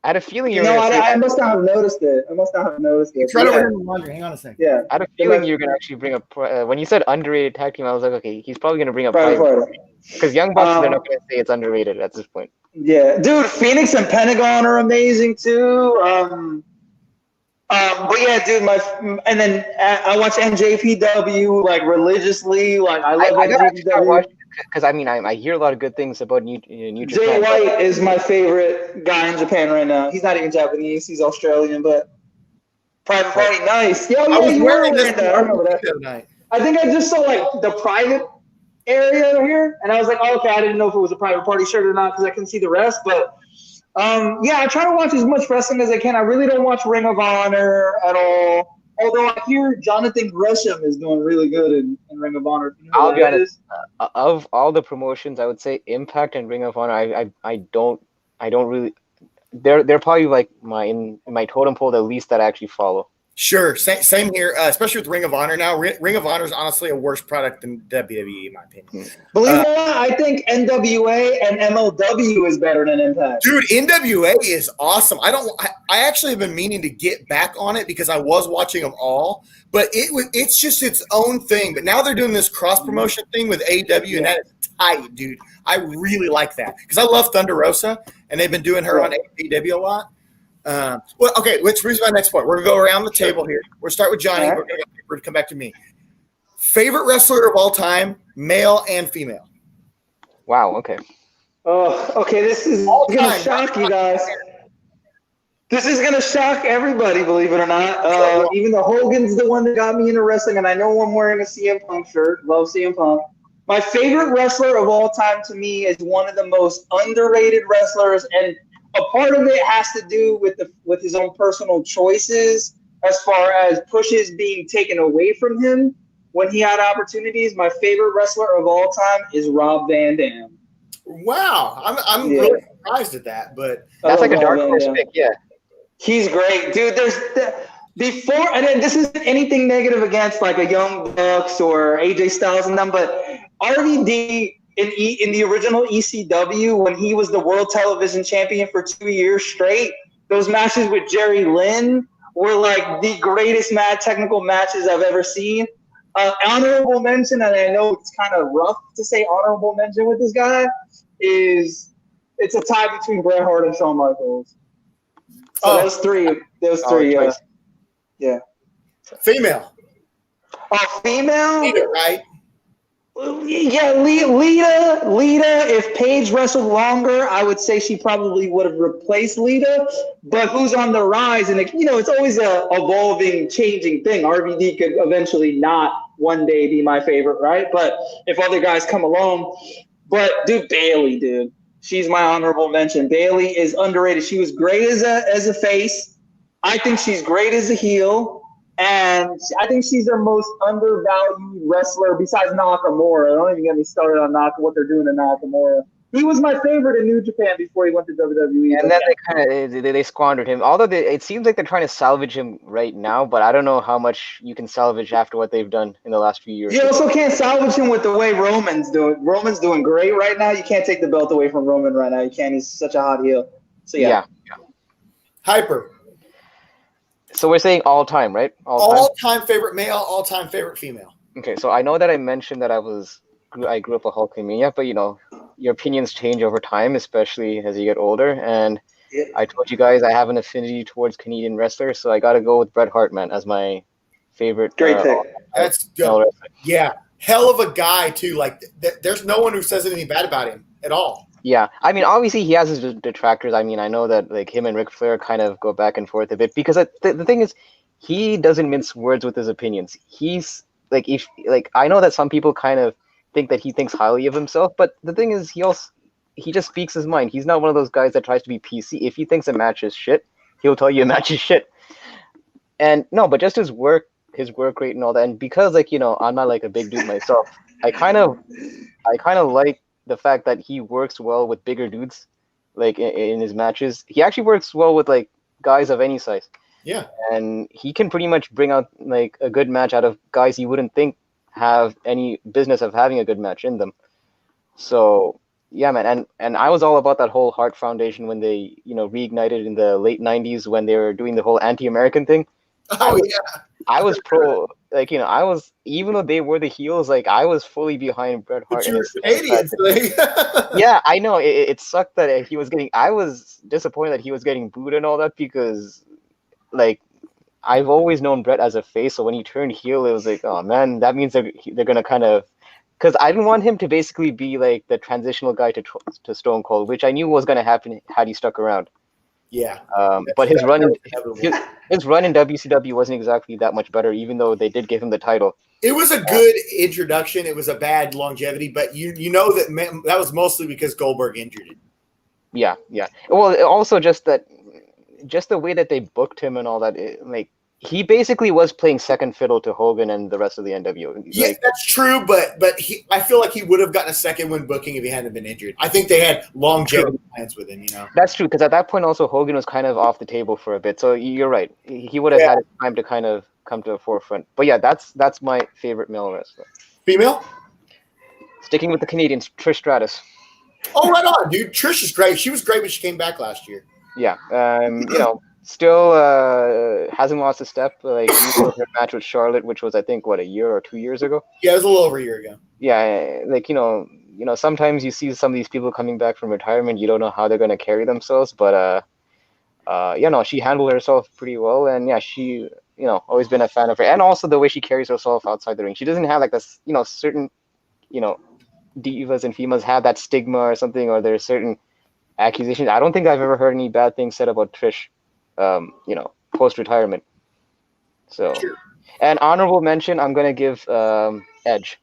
I had a feeling you You were know, gonna say I that. must not have noticed it. I must not have noticed it. It's right Yeah, over here in the laundry. Hang on a second. yeah. I had a feeling you were gonna actually bring up when you said underrated tag team. I was like, okay, he's probably gonna bring up Private Private Party. because Young Bucks they're not gonna say it's underrated at this point. Yeah, dude, Phoenix and Pentagon are amazing too. But yeah, dude, and then I watch NJPW like religiously. Like I love I gotta actually start NJPW. watching because I mean I hear a lot of good things about New Jay Japan. White is my favorite guy in Japan right now. He's not even Japanese; he's Australian. But Private Party, nice. Yeah, I yeah, was you were wearing this wearing that. I remember that. the other night. I think I just saw like the private area here, and I was like, oh, okay, I didn't know if it was a Private Party shirt or not because I couldn't see the rest. But yeah, I try to watch as much wrestling as I can. I really don't watch Ring of Honor at all. Although I hear Jonathan Gresham is doing really good in Ring of Honor. You know I'll who be that honest. is? Of all the promotions, I would say Impact and Ring of Honor. I don't really. They're probably like in my totem pole the least that I actually follow. Sure, same here. Especially with Ring of Honor now. Ring of Honor is honestly a worse product than WWE, in my opinion. Believe it or not, I think NWA and MLW is better than Impact. Dude, NWA is awesome. I actually have been meaning to get back on it because I was watching them all, but it's just its own thing. But now they're doing this cross promotion thing with AEW, and that is tight, dude. I really like that because I love Thunder Rosa, and they've been doing her on AEW a lot. Well, okay, which brings me to my next point. We're gonna go around the table here. We'll start with Johnny. Right. We're gonna come back to me. Favorite wrestler of all time, male and female. Wow. Okay. Oh, okay. This is going to shock you guys. This is going to shock everybody, believe it or not. Even though Hogan's the one that got me into wrestling, and I know I'm wearing a CM Punk shirt. Love CM Punk. My favorite wrestler of all time to me is one of the most underrated wrestlers, and a part of it has to do with his own personal choices as far as pushes being taken away from him when he had opportunities. My favorite wrestler of all time is Rob Van Dam. Wow, I'm really surprised at that, but that's like a dark horse pick, yeah. He's great, dude. Before, and then this isn't anything negative against like a Young Bucks or AJ Styles and them, but RVD in the original ECW when he was the world television champion for 2 years straight, those matches with Jerry Lynn were like the greatest technical matches I've ever seen. Honorable mention, and I know it's kind of rough to say honorable mention with this guy, it's a tie between Bret Hart and Shawn Michaels. So those three, yeah. Female. Oh, female? Lita, right? Yeah, Lita, if Paige wrestled longer, I would say she probably would have replaced Lita. But who's on the rise? And, it's always a evolving, changing thing. RVD could eventually not one day be my favorite, right? But if other guys come along. But, dude, Bayley, dude. She's my honorable mention. Bayley is underrated. She was great as a face. I think she's great as a heel. And I think she's their most undervalued wrestler besides Nakamura. Don't even get me started on what they're doing to Nakamura. He was my favorite in New Japan before he went to WWE. And then they squandered him. Although it seems like they're trying to salvage him right now, but I don't know how much you can salvage after what they've done in the last few years. You also can't salvage him with the way Roman's doing. Roman's doing great right now. You can't take the belt away from Roman right now. You can't. He's such a hot heel. So yeah. Hyper. So we're saying all time, right? All time favorite male, all time favorite female. Okay, so I know that I mentioned that I grew up a Hulkamania, but your opinions change over time, especially as you get older. And I told you guys I have an affinity towards Canadian wrestlers, so I got to go with Bret Hart, man, as my favorite. Great pick. That's good. Yeah, hell of a guy too. Like there's no one who says anything bad about him at all. Yeah, I mean, obviously he has his detractors. I mean, I know that like him and Ric Flair kind of go back and forth a bit because the thing is, he doesn't mince words with his opinions. He's like, I know that some people kind of think that he thinks highly of himself, but the thing is, he just speaks his mind. He's not one of those guys that tries to be PC. If he thinks a match is shit, he'll tell you a match is shit. And no, but just his work rate and all that. And because I'm not like a big dude myself, I kind of like the fact that he works well with bigger dudes, like in his matches. He actually works well with like guys of any size. Yeah. And he can pretty much bring out like a good match out of guys you wouldn't think have any business of having a good match in them. So yeah, man, and I was all about that whole Hart Foundation when they, reignited in the late '90s when they were doing the whole anti-American thing. Oh yeah. I was pro, like, I was, even though they were the heels, like I was fully behind Bret Hart. But you were Canadian, so Yeah, I know it sucked that he was getting. I was disappointed that he was getting booed and all that because, like, I've always known Bret as a face. So when he turned heel, it was like, oh man, that means they're gonna kind of. Because I didn't want him to basically be like the transitional guy to Stone Cold, which I knew was gonna happen had he stuck around. Yeah. But his run in WCW wasn't exactly that much better, even though they did give him the title. It was a good introduction. It was a bad longevity, but you know that was mostly because Goldberg injured him. Yeah. Well, also just the way that they booked him and all that, like he basically was playing second fiddle to Hogan and the rest of the NWO. Yeah, that's true, but I feel like he would have gotten a second win booking if he hadn't been injured. I think they had longevity plans with him, That's true, because at that point also Hogan was kind of off the table for a bit. So you're right. He would have had time to kind of come to the forefront. But yeah, that's my favorite male wrestler. Female? Sticking with the Canadians, Trish Stratus. Oh, right on, dude. Trish is great. She was great when she came back last year. Yeah, still hasn't lost a step. Like her match with Charlotte, which was I think a year or 2 years ago. Yeah, it was a little over a year ago. Yeah, like sometimes you see some of these people coming back from retirement, you don't know how they're gonna carry themselves, but she handled herself pretty well, and yeah, she always been a fan of her, and also the way she carries herself outside the ring. She doesn't have like this, certain divas and females have that stigma or something, or there's certain accusations. I don't think I've ever heard any bad things said about Trish. Post-retirement. So, and honorable mention, I'm gonna give Edge.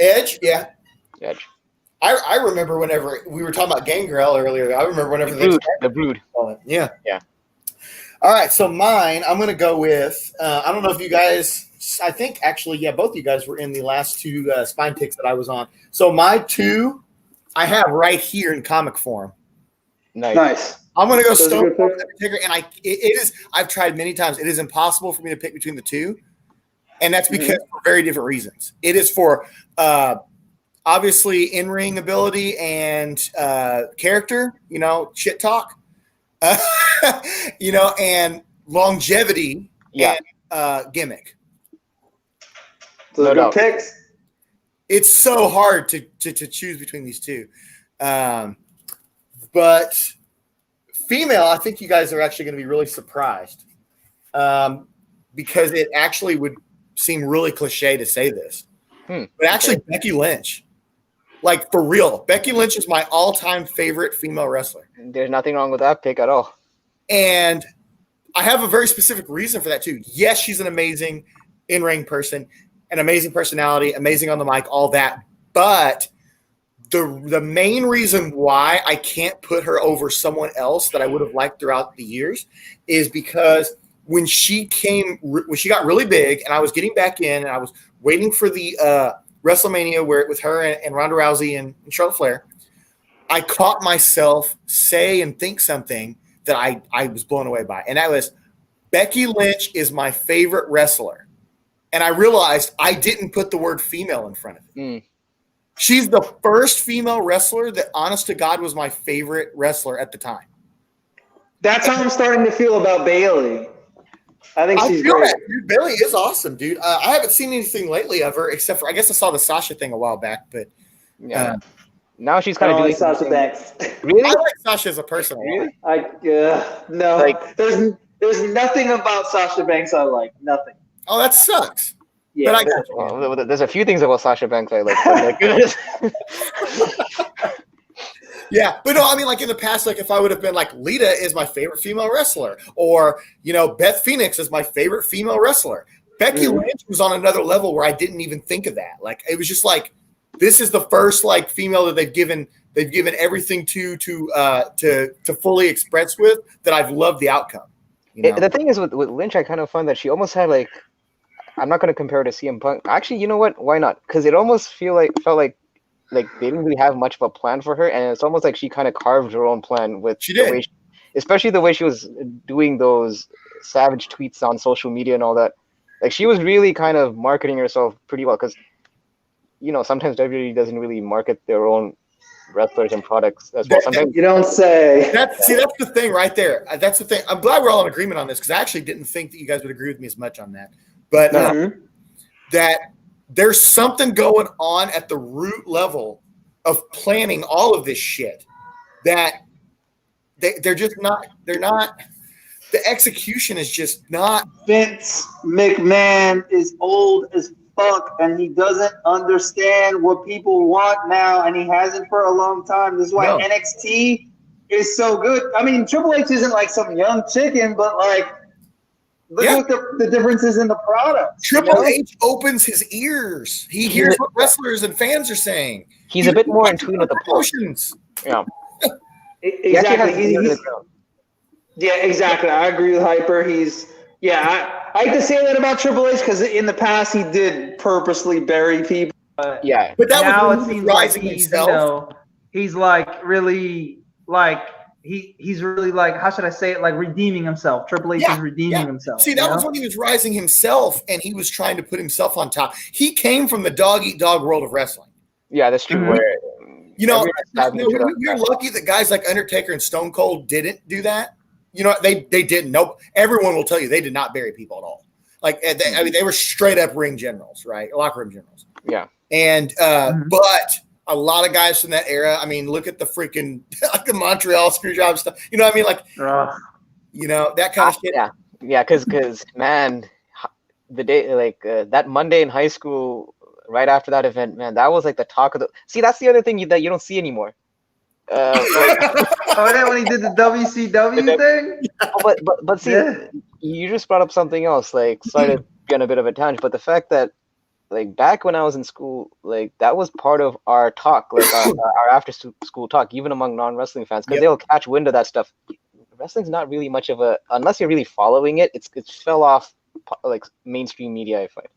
Edge, yeah. Edge. I remember whenever we were talking about Gangrel earlier. I remember whenever the Brood. Yeah. All right, so mine, I'm gonna go with. I don't know if you guys. I think actually, yeah, both of you guys were in the last two spine ticks that I was on. So my two, I have right here in comic form. Nice. I'm going to go Stone Cold Undertaker, and it is. I've tried many times. It is impossible for me to pick between the two, and that's because for very different reasons. It is for obviously in-ring ability and character, shit talk, and longevity and gimmick. So good picks. It's so hard to choose between these two, but. Female, I think you guys are actually going to be really surprised because it actually would seem really cliche to say this. But actually, Becky Lynch. Like, for real. Becky Lynch is my all-time favorite female wrestler. There's nothing wrong with that pick at all. And I have a very specific reason for that, too. Yes, she's an amazing in-ring person, an amazing personality, amazing on the mic, all that. But the main reason why I can't put her over someone else that I would have liked throughout the years is because when she got really big and I was getting back in and I was waiting for the WrestleMania with her and Ronda Rousey and Charlotte Flair, I caught myself say and think something that I was blown away by. And that was, Becky Lynch is my favorite wrestler. And I realized I didn't put the word female in front of it. She's the first female wrestler that, honest to God, was my favorite wrestler at the time. That's how I'm starting to feel about Bayley. I think she's great. Dude, Bayley is awesome, dude. I haven't seen anything lately of her, except for I guess I saw the Sasha thing a while back. But now she's kind of doing Sasha Banks. Really? I like Sasha as a person. Really? No. Like, there's nothing about Sasha Banks I like. Nothing. Oh, that sucks. Yeah, but I got you. There's a few things about Sasha Banks I like. But goodness. Yeah, but no, I mean, like in the past, like if I would have been like, Lita is my favorite female wrestler, or Beth Phoenix is my favorite female wrestler. Becky Lynch was on another level where I didn't even think of that. Like it was just like, this is the first like female that they've given everything to fully express with that I've loved the outcome. The thing is with Lynch, I kind of find that she almost had like. I'm not going to compare her to CM Punk. Actually, you know what? Why not? Because it almost felt like they didn't really have much of a plan for her, and it's almost like she kind of carved her own plan with. She did. especially the way she was doing those savage tweets on social media and all that. Like she was really kind of marketing herself pretty well because sometimes WWE doesn't really market their own wrestlers and products as well. Sometimes You don't say. That's the thing right there. That's the thing. I'm glad we're all in agreement on this because I actually didn't think that you guys would agree with me as much on that. But that there's something going on at the root level of planning all of this shit that they're just not. They're not. The execution is just not. Vince McMahon is old as fuck, and he doesn't understand what people want now, and he hasn't for a long time. This is why NXT is so good. I mean, Triple H isn't like some young chicken, but like, look at the differences in the product. Triple H opens his ears. He hears what wrestlers and fans are saying. He's a bit more in tune with the promotions. Yeah, exactly. Yeah, exactly. I agree with Hyper. I hate to say that about Triple H because in the past he did purposely bury people. But that now was it seems like like he's like really like he's really like, how should I say it, like redeeming himself. Triple H is redeeming himself. See, that was when he was rising himself and he was trying to put himself on top. He came from the dog-eat-dog world of wrestling. Yeah, that's true. Where we're lucky that guys like Undertaker and Stone Cold didn't do that. They didn't. Nope. Everyone will tell you they did not bury people at all. Like, they were straight up ring generals, right? Locker room generals. Yeah. And but a lot of guys from that era. I mean, look at the freaking like the Montreal Screwjob stuff. You know what I mean? Like, that kind of shit. Yeah. Because man, the day that Monday in high school, right after that event, man, that was like the talk of the. See, that's the other thing that you don't see anymore. That when he did the WCW thing. But see, you just brought up something else. Like, sorry to be on a bit of a tangent, but the fact that like back when I was in school, like that was part of our talk, like our after school talk, even among non-wrestling fans, because they'll catch wind of that stuff. Wrestling's not really much of a, unless you're really following it. It fell off like mainstream media, I find.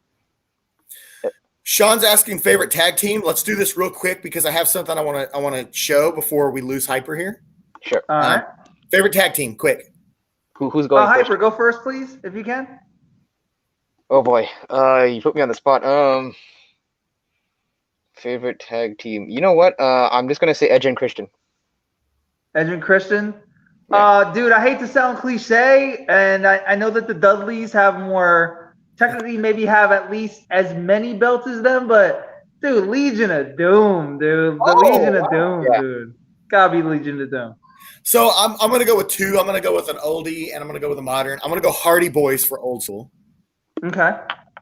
Sean's asking favorite tag team. Let's do this real quick because I have something I want to show before we lose Hyper here. Sure. All right. Favorite tag team, quick. Who's going first? Hyper, go first, please, if you can. Oh boy, you put me on the spot. Favorite tag team. You know what? I'm just gonna say Edge and Christian. Edge and Christian. Dude, I hate to sound cliche, and I know that the Dudleys have more. Technically, maybe have at least as many belts as them, but dude, Legion of Doom, dude. Legion of Doom, dude. Gotta be Legion of Doom. So I'm gonna go with two. I'm gonna go with an oldie, and I'm gonna go with a modern. I'm gonna go Hardy Boys for old school. Okay.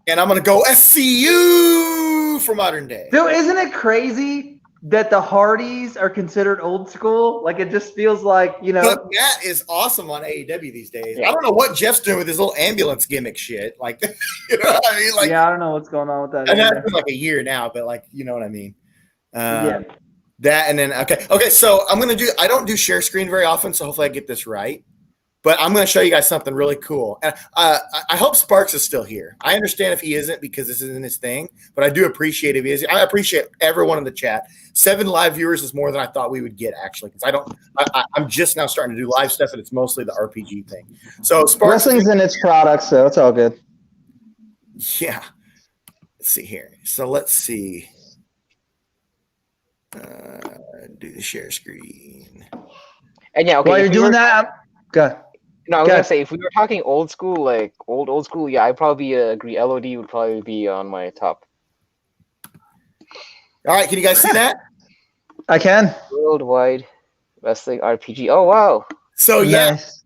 And I'm gonna go SCU for modern day. Dude, isn't it crazy that the Hardys are considered old school? Like, it just feels like, But that is awesome on AEW these days. I don't know what Jeff's doing with his little ambulance gimmick shit. Like, you know what I mean? Like, I don't know what's going on with that. And that's been like a year now, but like, you know what I mean? That and then okay. So I don't do share screen very often, so hopefully I get this right. But I'm going to show you guys something really cool. And I hope Sparks is still here. I understand if he isn't because this isn't his thing, but I do appreciate if he is. I appreciate everyone in the chat. 7 live viewers is more than I thought we would get, actually, because I'm just now starting to do live stuff, and it's mostly the RPG thing. So Sparks, wrestling's in its product, so it's all good. Yeah. Let's see here. So let's see. Do the share screen. And okay. While you're doing that, go. No, I was gonna say if we were talking old school, like old school, I'd probably agree. LOD would probably be on my top. All right, can you guys see that? I can. Worldwide Wrestling RPG. Oh wow! So nice.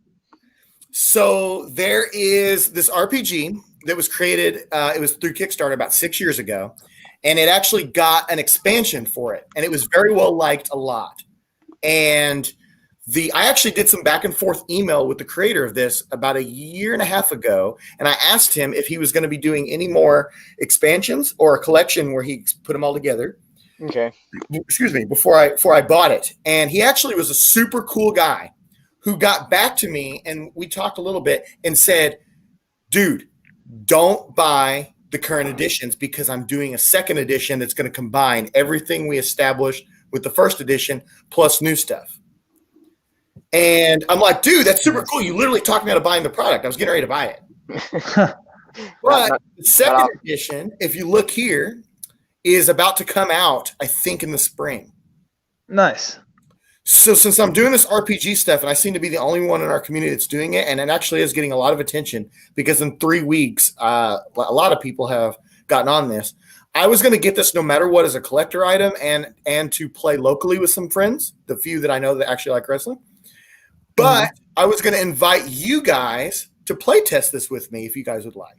So there is this RPG that was created. It was through Kickstarter about 6 years ago, and it actually got an expansion for it, and it was very well liked a lot. And I actually did some back and forth email with the creator of this about a year and a half ago, and I asked him if he was going to be doing any more expansions or a collection where he put them all together. Okay. Excuse me, before I bought it. And he actually was a super cool guy who got back to me, and we talked a little bit and said, dude, don't buy the current editions because I'm doing a second edition that's going to combine everything we established with the first edition plus new stuff. And I'm like, dude, that's super cool. You literally talked me out of buying the product. I was getting ready to buy it. But the second edition, if you look here, is about to come out, I think, in the spring. Nice. So since I'm doing this RPG stuff, and I seem to be the only one in our community that's doing it, and it actually is getting a lot of attention because in 3 weeks, a lot of people have gotten on this. I was going to get this no matter what as a collector item and to play locally with some friends, the few that I know that actually like wrestling. But I was going to invite you guys to play test this with me if you guys would like.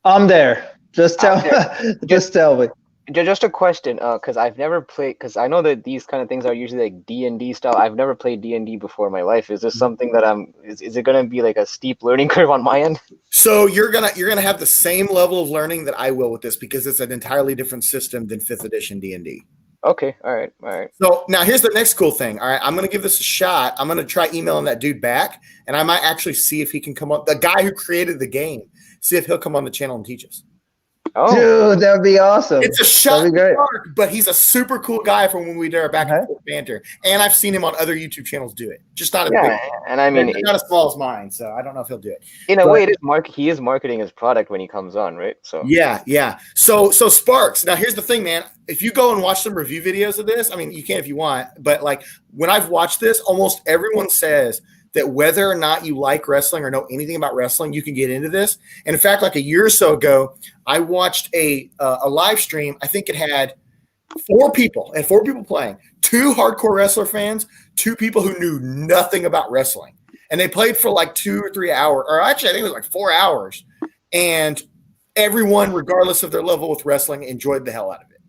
I'm there. Just tell me. Just a question, because I've never played. Because I know that these kind of things are usually like D&D style. I've never played D&D before in my life. Is this something that Is it gonna be like a steep learning curve on my end? So you're gonna have the same level of learning that I will with this because it's an entirely different system than 5th edition D&D. Okay, all right. So now here's the next cool thing. All right, I'm gonna give this a shot. I'm gonna try emailing that dude back, and I might actually see if he can come on. The guy who created the game, see if he'll come on the channel and teach us. Oh, dude, that'd be awesome. It's a shot in in the the dark, but he's a super cool guy from when we did our back and forth banter. And I've seen him on other YouTube channels do it. Just not as big. And I mean, it's not as small as mine, so I don't know if he'll do it. In a way, it is he is marketing his product when he comes on, right? So yeah. So Sparks. Now here's the thing, man. If you go and watch some review videos of this, I mean, you can if you want, but like when I've watched this, almost everyone says that whether or not you like wrestling or know anything about wrestling, you can get into this. And in fact, like a year or so ago, I watched a live stream. I think it had 4 people and 4 people playing, 2 hardcore wrestler fans, 2 people who knew nothing about wrestling. And they played for like 2 or 3 hours, or actually I think it was like 4 hours. And everyone, regardless of their level with wrestling, enjoyed the hell out of it.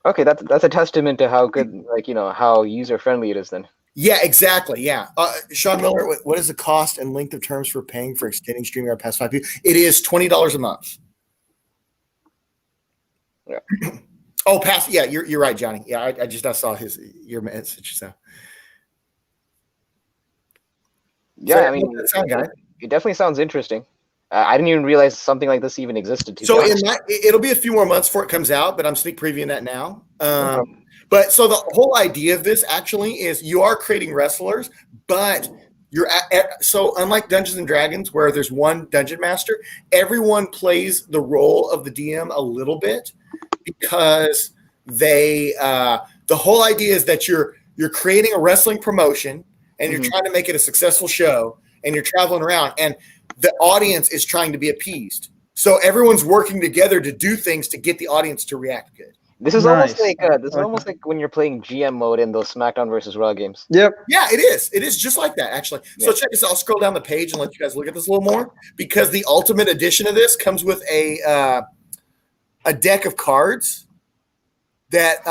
Okay, that's a testament to how good, like, how user-friendly it is then. Yeah, exactly. Yeah. Sean Miller, what is the cost and length of terms for paying for extending StreamYard past 5 people? It is $20 a month. Yeah. Oh, past. Yeah, you're right, Johnny. Yeah, I saw your message. So. Yeah, so, I mean, it definitely sounds interesting. I didn't even realize something like this even existed. So it'll be a few more months before it comes out, but I'm sneak previewing that now. But so the whole idea of this actually is you are creating wrestlers, but so unlike Dungeons and Dragons, where there's one dungeon master, everyone plays the role of the DM a little bit because the whole idea is that you're creating a wrestling promotion and you're trying to make it a successful show and you're traveling around and the audience is trying to be appeased. So everyone's working together to do things to get the audience to react good. This is almost like when you're playing GM mode in those SmackDown versus Raw games. Yep. Yeah, it is. It is just like that, actually. Yeah. So check this out. I'll scroll down the page and let you guys look at this a little more because the ultimate edition of this comes with a deck of cards that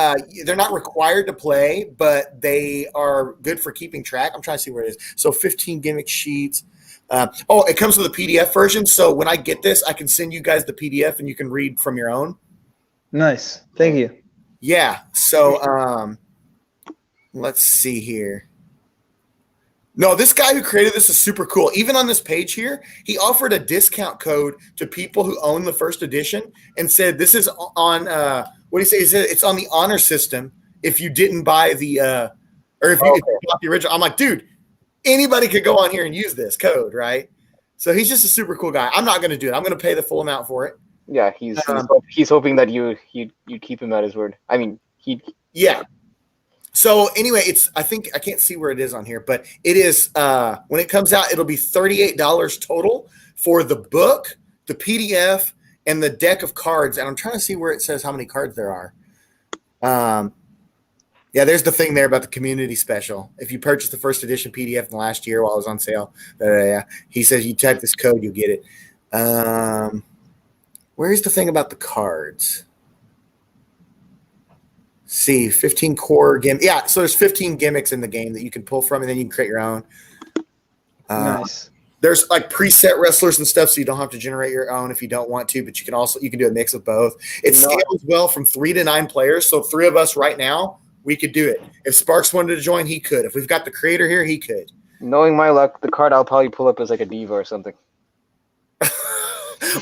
they're not required to play, but they are good for keeping track. I'm trying to see where it is. So 15 gimmick sheets. It comes with a PDF version. So when I get this, I can send you guys the PDF and you can read from your own. Nice. Thank you. Yeah. So let's see here. No, this guy who created this is super cool. Even on this page here, he offered a discount code to people who own the first edition and said this is on what do you say? He said it's on the honor system if you didn't buy the or if you bought the original. I'm like, dude, anybody could go on here and use this code, right? So he's just a super cool guy. I'm not going to do it. I'm going to pay the full amount for it. Yeah, he's hoping that you keep him at his word. I mean, yeah. So anyway, I can't see where it is on here, but it is when it comes out, it'll be $38 total for the book, the PDF, and the deck of cards. And I'm trying to see where it says how many cards there are. Yeah, there's the thing there about the community special. If you purchase the first edition PDF in the last year while it was on sale, he says you type this code, you'll get it. Where's the thing about the cards? See, 15 core gimmick. Yeah, so there's 15 gimmicks in the game that you can pull from, and then you can create your own. Nice. There's like preset wrestlers and stuff, so you don't have to generate your own if you don't want to, but you can do a mix of both. It scales well from 3 to 9 players, so 3 of us right now, we could do it. If Sparks wanted to join, he could. If we've got the creator here, he could. Knowing my luck, the card I'll probably pull up is like a diva or something.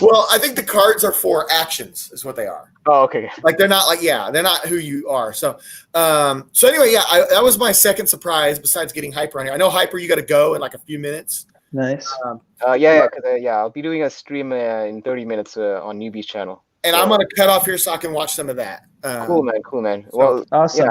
Well, I think the cards are for actions, is what they are. Oh, okay. Like they're not they're not who you are. So, anyway, that was my second surprise besides getting Hyper on here. I know Hyper, you got to go in like a few minutes. Nice. I'll be doing a stream in 30 minutes on Newbie's channel. And I'm gonna cut off here so I can watch some of that. Cool, man. Well, awesome.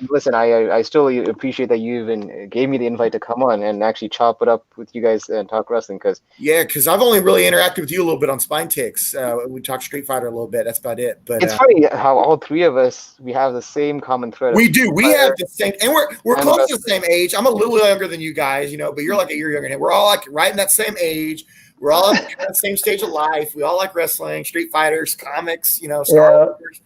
Listen, I still appreciate that you even gave me the invite to come on and actually chop it up with you guys and talk wrestling. Because I've only really interacted with you a little bit on Spine Ticks. We talked Street Fighter a little bit. That's about it. But it's funny how all three of us, we have the same common thread. We do. We have the same, and we're close to the same age. I'm a little younger than you guys, but you're like a year younger than me. We're all like right in that same age. We're all at the same stage of life. We all like wrestling, Street Fighters, comics, Star Wars.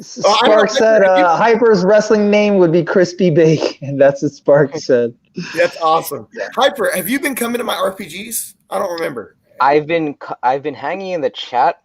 Spark said Hyper's wrestling name would be Crispy Bacon. That's what Spark said. That's awesome. Hyper, have you been coming to my RPGs? I don't remember. I've been hanging in the chat.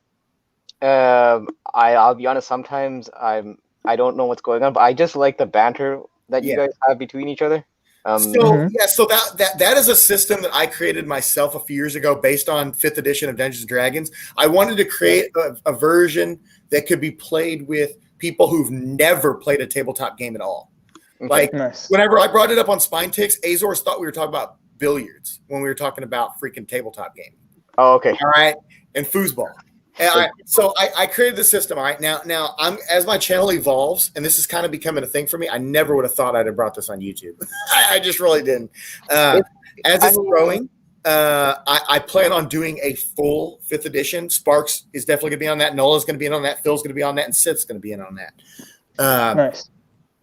I'll be honest. Sometimes I don't know what's going on, but I just like the banter that you guys have between each other. So that is a system that I created myself a few years ago based on 5th edition of Dungeons & Dragons. I wanted to create a version that could be played with people who've never played a tabletop game at all. Like whenever I brought it up on Spine Ticks, Azores thought we were talking about billiards when we were talking about freaking tabletop game. Oh, okay. All right. And foosball. And I created the system. All right. Now I'm as my channel evolves, and this is kind of becoming a thing for me. I never would have thought I'd have brought this on YouTube. I just really didn't. As it's growing, I plan on doing a full 5th edition. Sparks is definitely going to be on that. Nola's going to be in on that. Phil's going to be on that, and Sith's going to be in on that. Nice.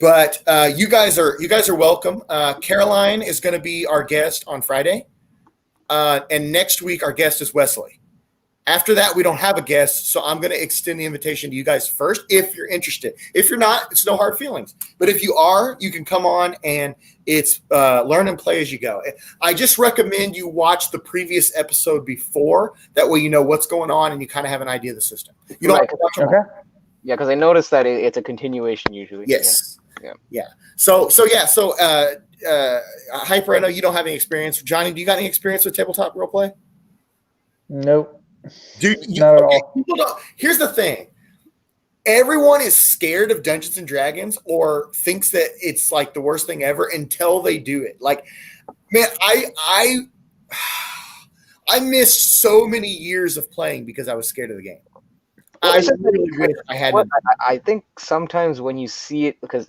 But you guys are welcome. Caroline is going to be our guest on Friday, and next week our guest is Wesley. After that, we don't have a guest, so I'm going to extend the invitation to you guys first if you're interested. If you're not, it's no hard feelings. But if you are, you can come on, and it's learn and play as you go. I just recommend you watch the previous episode before. That way you know what's going on, and you kind of have an idea of the system. You don't have to watch them all. Yeah, because I noticed that it's a continuation usually. Yes. Yeah. So Hyper, I know you don't have any experience. Johnny, do you got any experience with tabletop roleplay? Nope. Dude, not at all. Here's the thing. Everyone is scared of Dungeons and Dragons or thinks that it's like the worst thing ever until they do it. Like, man, I missed so many years of playing because I was scared of the game. I really wish I had. I think sometimes when you see it, because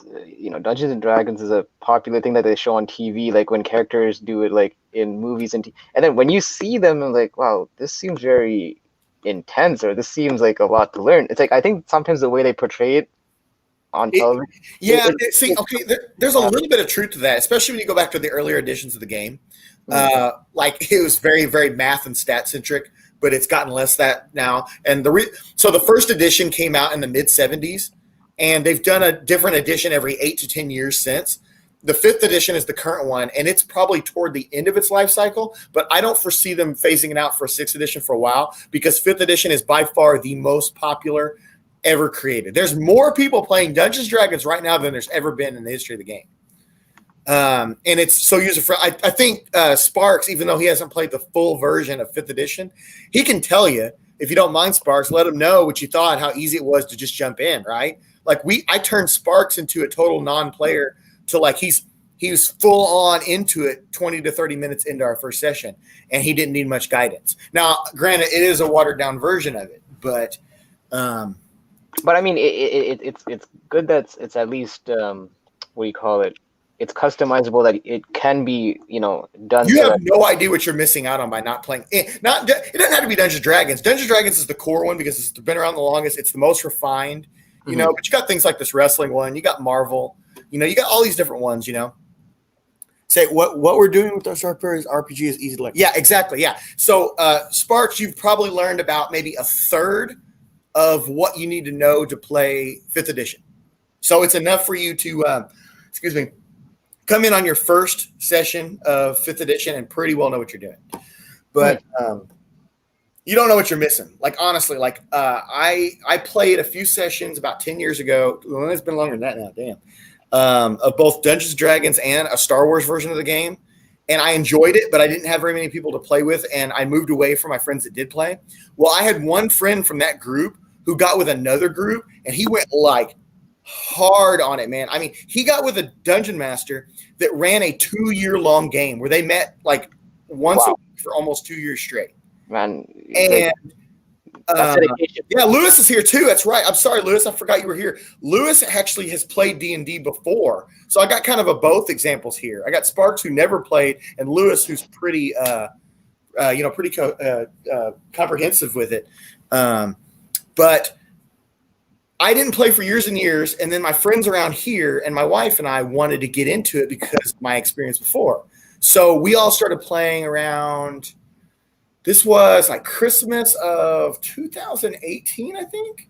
Dungeons and Dragons is a popular thing that they show on TV, like when characters do it, like in movies and then when you see them, I'm like, wow, this seems very intense, or this seems like a lot to learn. It's like I think sometimes the way they portray it on television. There's a little bit of truth to that, especially when you go back to the earlier editions of the game. Like it was very, very math and stat centric. But it's gotten less that now. And so the first edition came out in the mid 70s, and they've done a different edition every 8 to 10 years since. The 5th edition is the current one, and it's probably toward the end of its life cycle, but I don't foresee them phasing it out for a 6th edition for a while because 5th edition is by far the most popular ever created. There's more people playing Dungeons & Dragons right now than there's ever been in the history of the game. And it's so user-friendly. I think Sparks, even though he hasn't played the full version of 5th edition, he can tell you, if you don't mind Sparks, let him know what you thought, how easy it was to just jump in, right? Like I turned Sparks into a total non-player to like he was full on into it 20 to 30 minutes into our first session, and he didn't need much guidance. Now, granted, it is a watered-down version of it, but I mean, it's good that it's at least what do you call it? It's customizable, that it can be, done. You have no idea what you're missing out on by not playing. It doesn't have to be Dungeons & Dragons. Dungeons & Dragons is the core one because it's been around the longest. It's the most refined, but you got things like this wrestling one. You got Marvel. You got all these different ones, Say what we're doing with our Sharpberry's RPG is easy to learn. Yeah, exactly. Yeah. So Sparks, you've probably learned about maybe a third of what you need to know to play 5th edition. So it's enough for you to, come in on your first session of 5th edition and pretty well know what you're doing. But you don't know what you're missing. Like, honestly, I played a few sessions about 10 years ago. Well, it's been longer than that now, damn. Of both Dungeons & Dragons and a Star Wars version of the game. and I enjoyed it, but I didn't have very many people to play with, and I moved away from my friends that did play. Well, I had one friend from that group who got with another group, and he went like hard on it, man. I mean, he got with a dungeon master that ran a 2-year-long game where they met like once a week for almost 2 years straight. Man, and yeah, Lewis is here too. That's right. I'm sorry, Lewis. I forgot you were here. Lewis actually has played D&D before, so I got kind of a both examples here. I got Sparks, who never played, and Lewis, who's pretty, comprehensive with it. But I didn't play for years and years, and then my friends around here and my wife and I wanted to get into it because of my experience before. So we all started playing around. This was like Christmas of 2018, I think.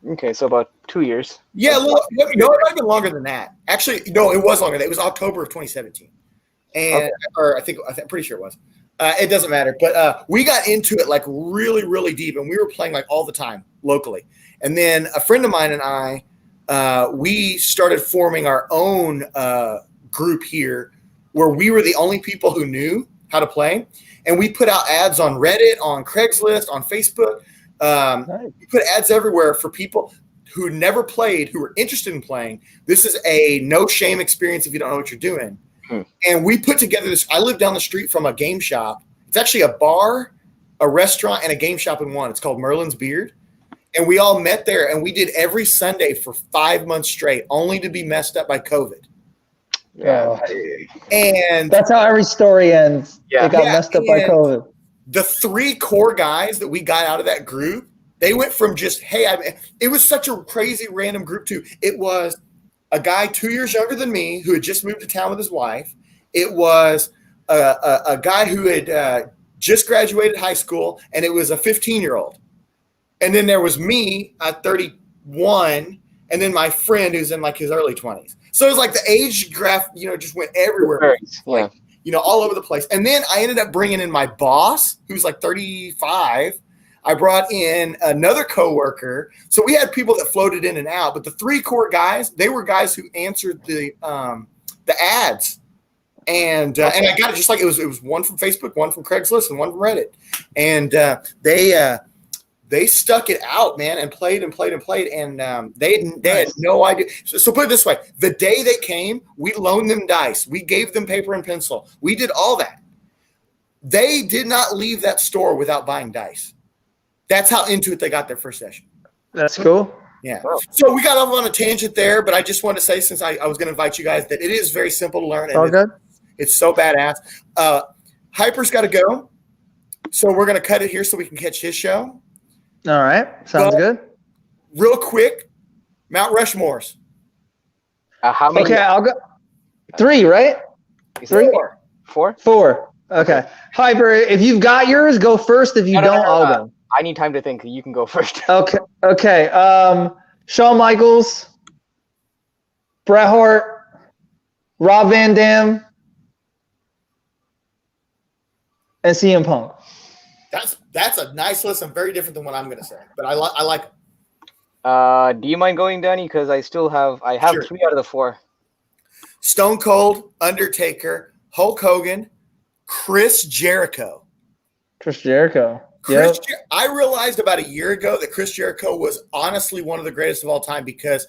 Okay, so about 2 years. Yeah, no, it might have been longer than that. Actually, no, it was longer than that. It was October of 2017. And or I'm pretty sure it was. It doesn't matter. But we got into it like really, really deep, and we were playing like all the time locally. And then a friend of mine and I, we started forming our own group here where we were the only people who knew how to play. And we put out ads on Reddit, on Craigslist, on Facebook. Nice. We put ads everywhere for people who never played, who were interested in playing. This is a no-shame experience if you don't know what you're doing. And we put together this. I live down the street from a game shop. It's actually a bar, a restaurant, and a game shop in one. It's called Merlin's Beard. And we all met there, and we did every Sunday for 5 months straight, only to be messed up by COVID. Yeah. And that's how every story ends. Yeah. It got messed up by COVID. The 3 core guys that we got out of that group, they went from just, it was such a crazy random group too. It was a guy 2 years younger than me who had just moved to town with his wife. It was a guy who had just graduated high school, and it was a 15-year-old. And then there was me at 31, and then my friend who's in like his early 20s. So it was like the age graph, just went everywhere. Like, all over the place. And then I ended up bringing in my boss, who's like 35. I brought in another coworker. So we had people that floated in and out, but the 3 core guys, they were guys who answered the ads. And I got it just like it was one from Facebook, one from Craigslist, and one from Reddit. And they stuck it out, man, and played and played and played. And they had no idea. So put it this way. The day they came, we loaned them dice. We gave them paper and pencil. We did all that. They did not leave that store without buying dice. That's how into it they got their first session. That's cool. Yeah. So we got off on a tangent there, but I just want to say, since I was going to invite you guys, that it is very simple to learn. All good. It's so badass. Hyper's got to go. So we're going to cut it here so we can catch his show. All right. Sounds good. Real quick, Mount Rushmores. How many? Okay, I'll go. 3, right? 3? 4? 4. Okay. Hyper, if you've got yours, go first. If you don't, I'll go. I need time to think. You can go first. Okay. Shawn Michaels, Bret Hart, Rob Van Dam, and CM Punk. That's a nice list and very different than what I'm going to say, but I like it. Do you mind going, Danny? Because I have Sure. 3 out of the 4. Stone Cold, Undertaker, Hulk Hogan, Chris Jericho. Chris Jericho. I realized about a year ago that Chris Jericho was honestly one of the greatest of all time because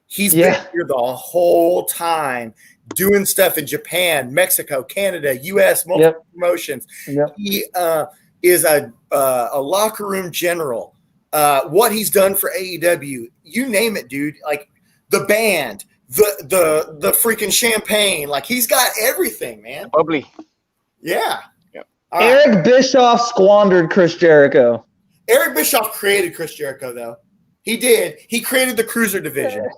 he's been here the whole time doing stuff in Japan, Mexico, Canada, U.S., multiple promotions. Yep. He is a locker room general. What he's done for AEW, you name it, dude. Like the band, the freaking champagne. Like he's got everything, man. Bubbly. Yeah. Eric Bischoff squandered Chris Jericho. Eric Bischoff created Chris Jericho, though. He did. He created the cruiser division.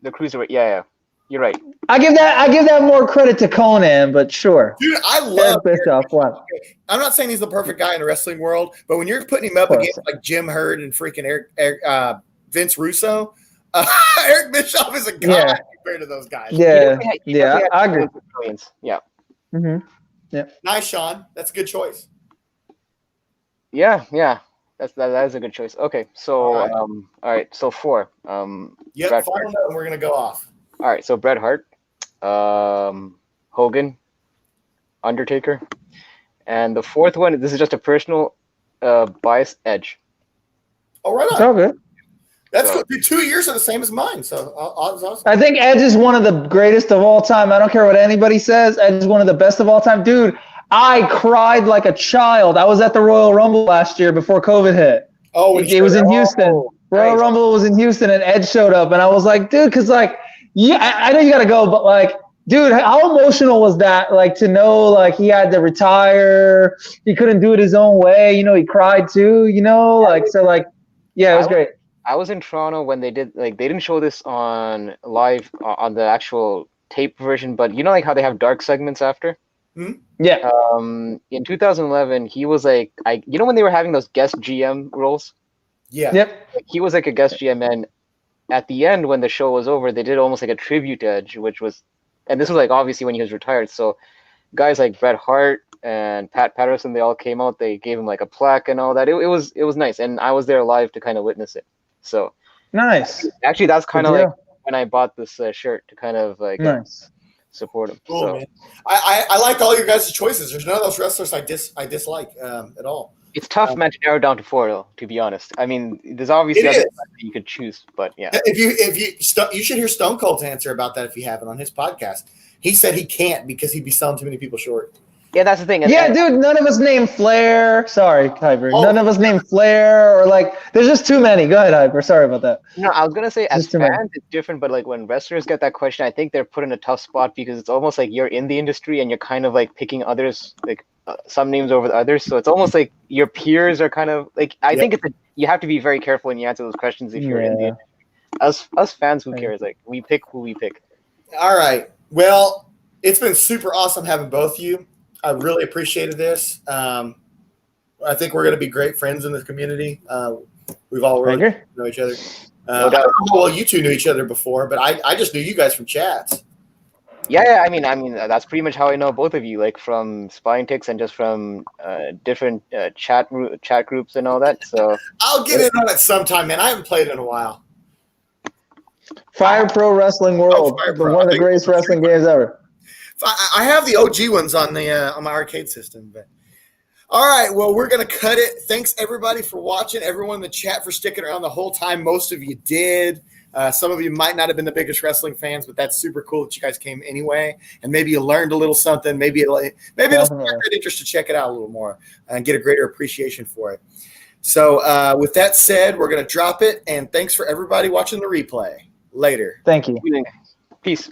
The cruiserweight. Yeah. You're right. I give that more credit to Conan, but sure. Dude, I love Eric Bischoff. What? I'm not saying he's the perfect guy in the wrestling world, but when you're putting him up against like Jim Herd and freaking Vince Russo, Eric Bischoff is a guy compared to those guys. Yeah, I agree. Yeah. Mm-hmm. Yeah. Nice, Sean. That's a good choice. Yeah. That is a good choice. Okay, so all right, so 4. Final Bret note, and we're gonna go off. All right, so Bret Hart, Hogan, Undertaker. And the fourth one, this is just a personal bias, Edge. Oh, right It's on. all good. That's So- good. Dude, 2 years are the same as mine. So awesome. I think Edge is one of the greatest of all time. I don't care what anybody says. Edge is one of the best of all time. Dude, I cried like a child. I was at the Royal Rumble last year before COVID hit. Oh, when It was in Houston. Oh, Royal nice. Rumble was in Houston, and Edge showed up, and I was like, dude, because like, yeah, I know you gotta go, but like, dude, how emotional was that? Like to know, like he had to retire, he couldn't do it his own way. You know, he cried too. You know, like so, like, yeah, it was great. I was in Toronto when they didn't show this on live on the actual tape version, but you know like how they have dark segments after? Yeah, In 2011, he was like you know when they were having those guest GM roles? Yeah. yep. Like, he was like a guest GM, and at the end when the show was over, they did almost like a tribute to Edge, which was, and this was like obviously when he was retired. So guys like Bret Hart and Pat Patterson, they all came out. They gave him like a plaque and all that. It was nice, and I was there live to kind of witness it. So Nice. actually, that's kind of Good like deal. when I bought this shirt to kind of like Nice. support him. Cool, So man. I liked all your guys' choices. There's none of those wrestlers I dislike at all. it's tough, man, to narrow down to four, though. To be honest, I mean, there's obviously It other is. guys that you could choose, but yeah. You should hear Stone Cold's answer about that if you haven't on his podcast. He said he can't because he'd be selling too many people short. Yeah, that's the thing. And- Yeah, dude, none of us named Flair. Sorry, Hyper. Oh. None of us named Flair or like, there's just too many. Go ahead, Hyper. Sorry about that. No, I was gonna say as Just too many. fans it's different, but like when wrestlers get that question, I think they're put in a tough spot because it's almost like you're in the industry and you're kind of like picking others, like some names over the others. So it's almost like your peers are kind of like. I think you have to be very careful when you answer those questions if you're in the industry. Us fans, who cares? Like we pick who we pick. All right. Well, it's been super awesome having both of you. I really appreciated this. I think we're going to be great friends in this community. We've all really Agree. know each other. No I doubt. don't know how well you two knew each other before, but I just knew you guys from chats. Yeah. I mean, that's pretty much how I know both of you, like from Spine Ticks and just from different chat groups and all that. So I'll get in on it sometime, man. I haven't played in a while. Fire Pro Wrestling World, Fire Pro. one of the greatest wrestling games ever. I have the OG ones on my arcade system, but all right. Well, we're gonna cut it. Thanks everybody for watching. Everyone in the chat for sticking around the whole time. Most of you did. Some of you might not have been the biggest wrestling fans, but that's super cool that you guys came anyway. And maybe you learned a little something. Maybe it'll spark your interest to check it out a little more and get a greater appreciation for it. So with that said, we're gonna drop it. And thanks for everybody watching the replay. Later. Thank you. peace.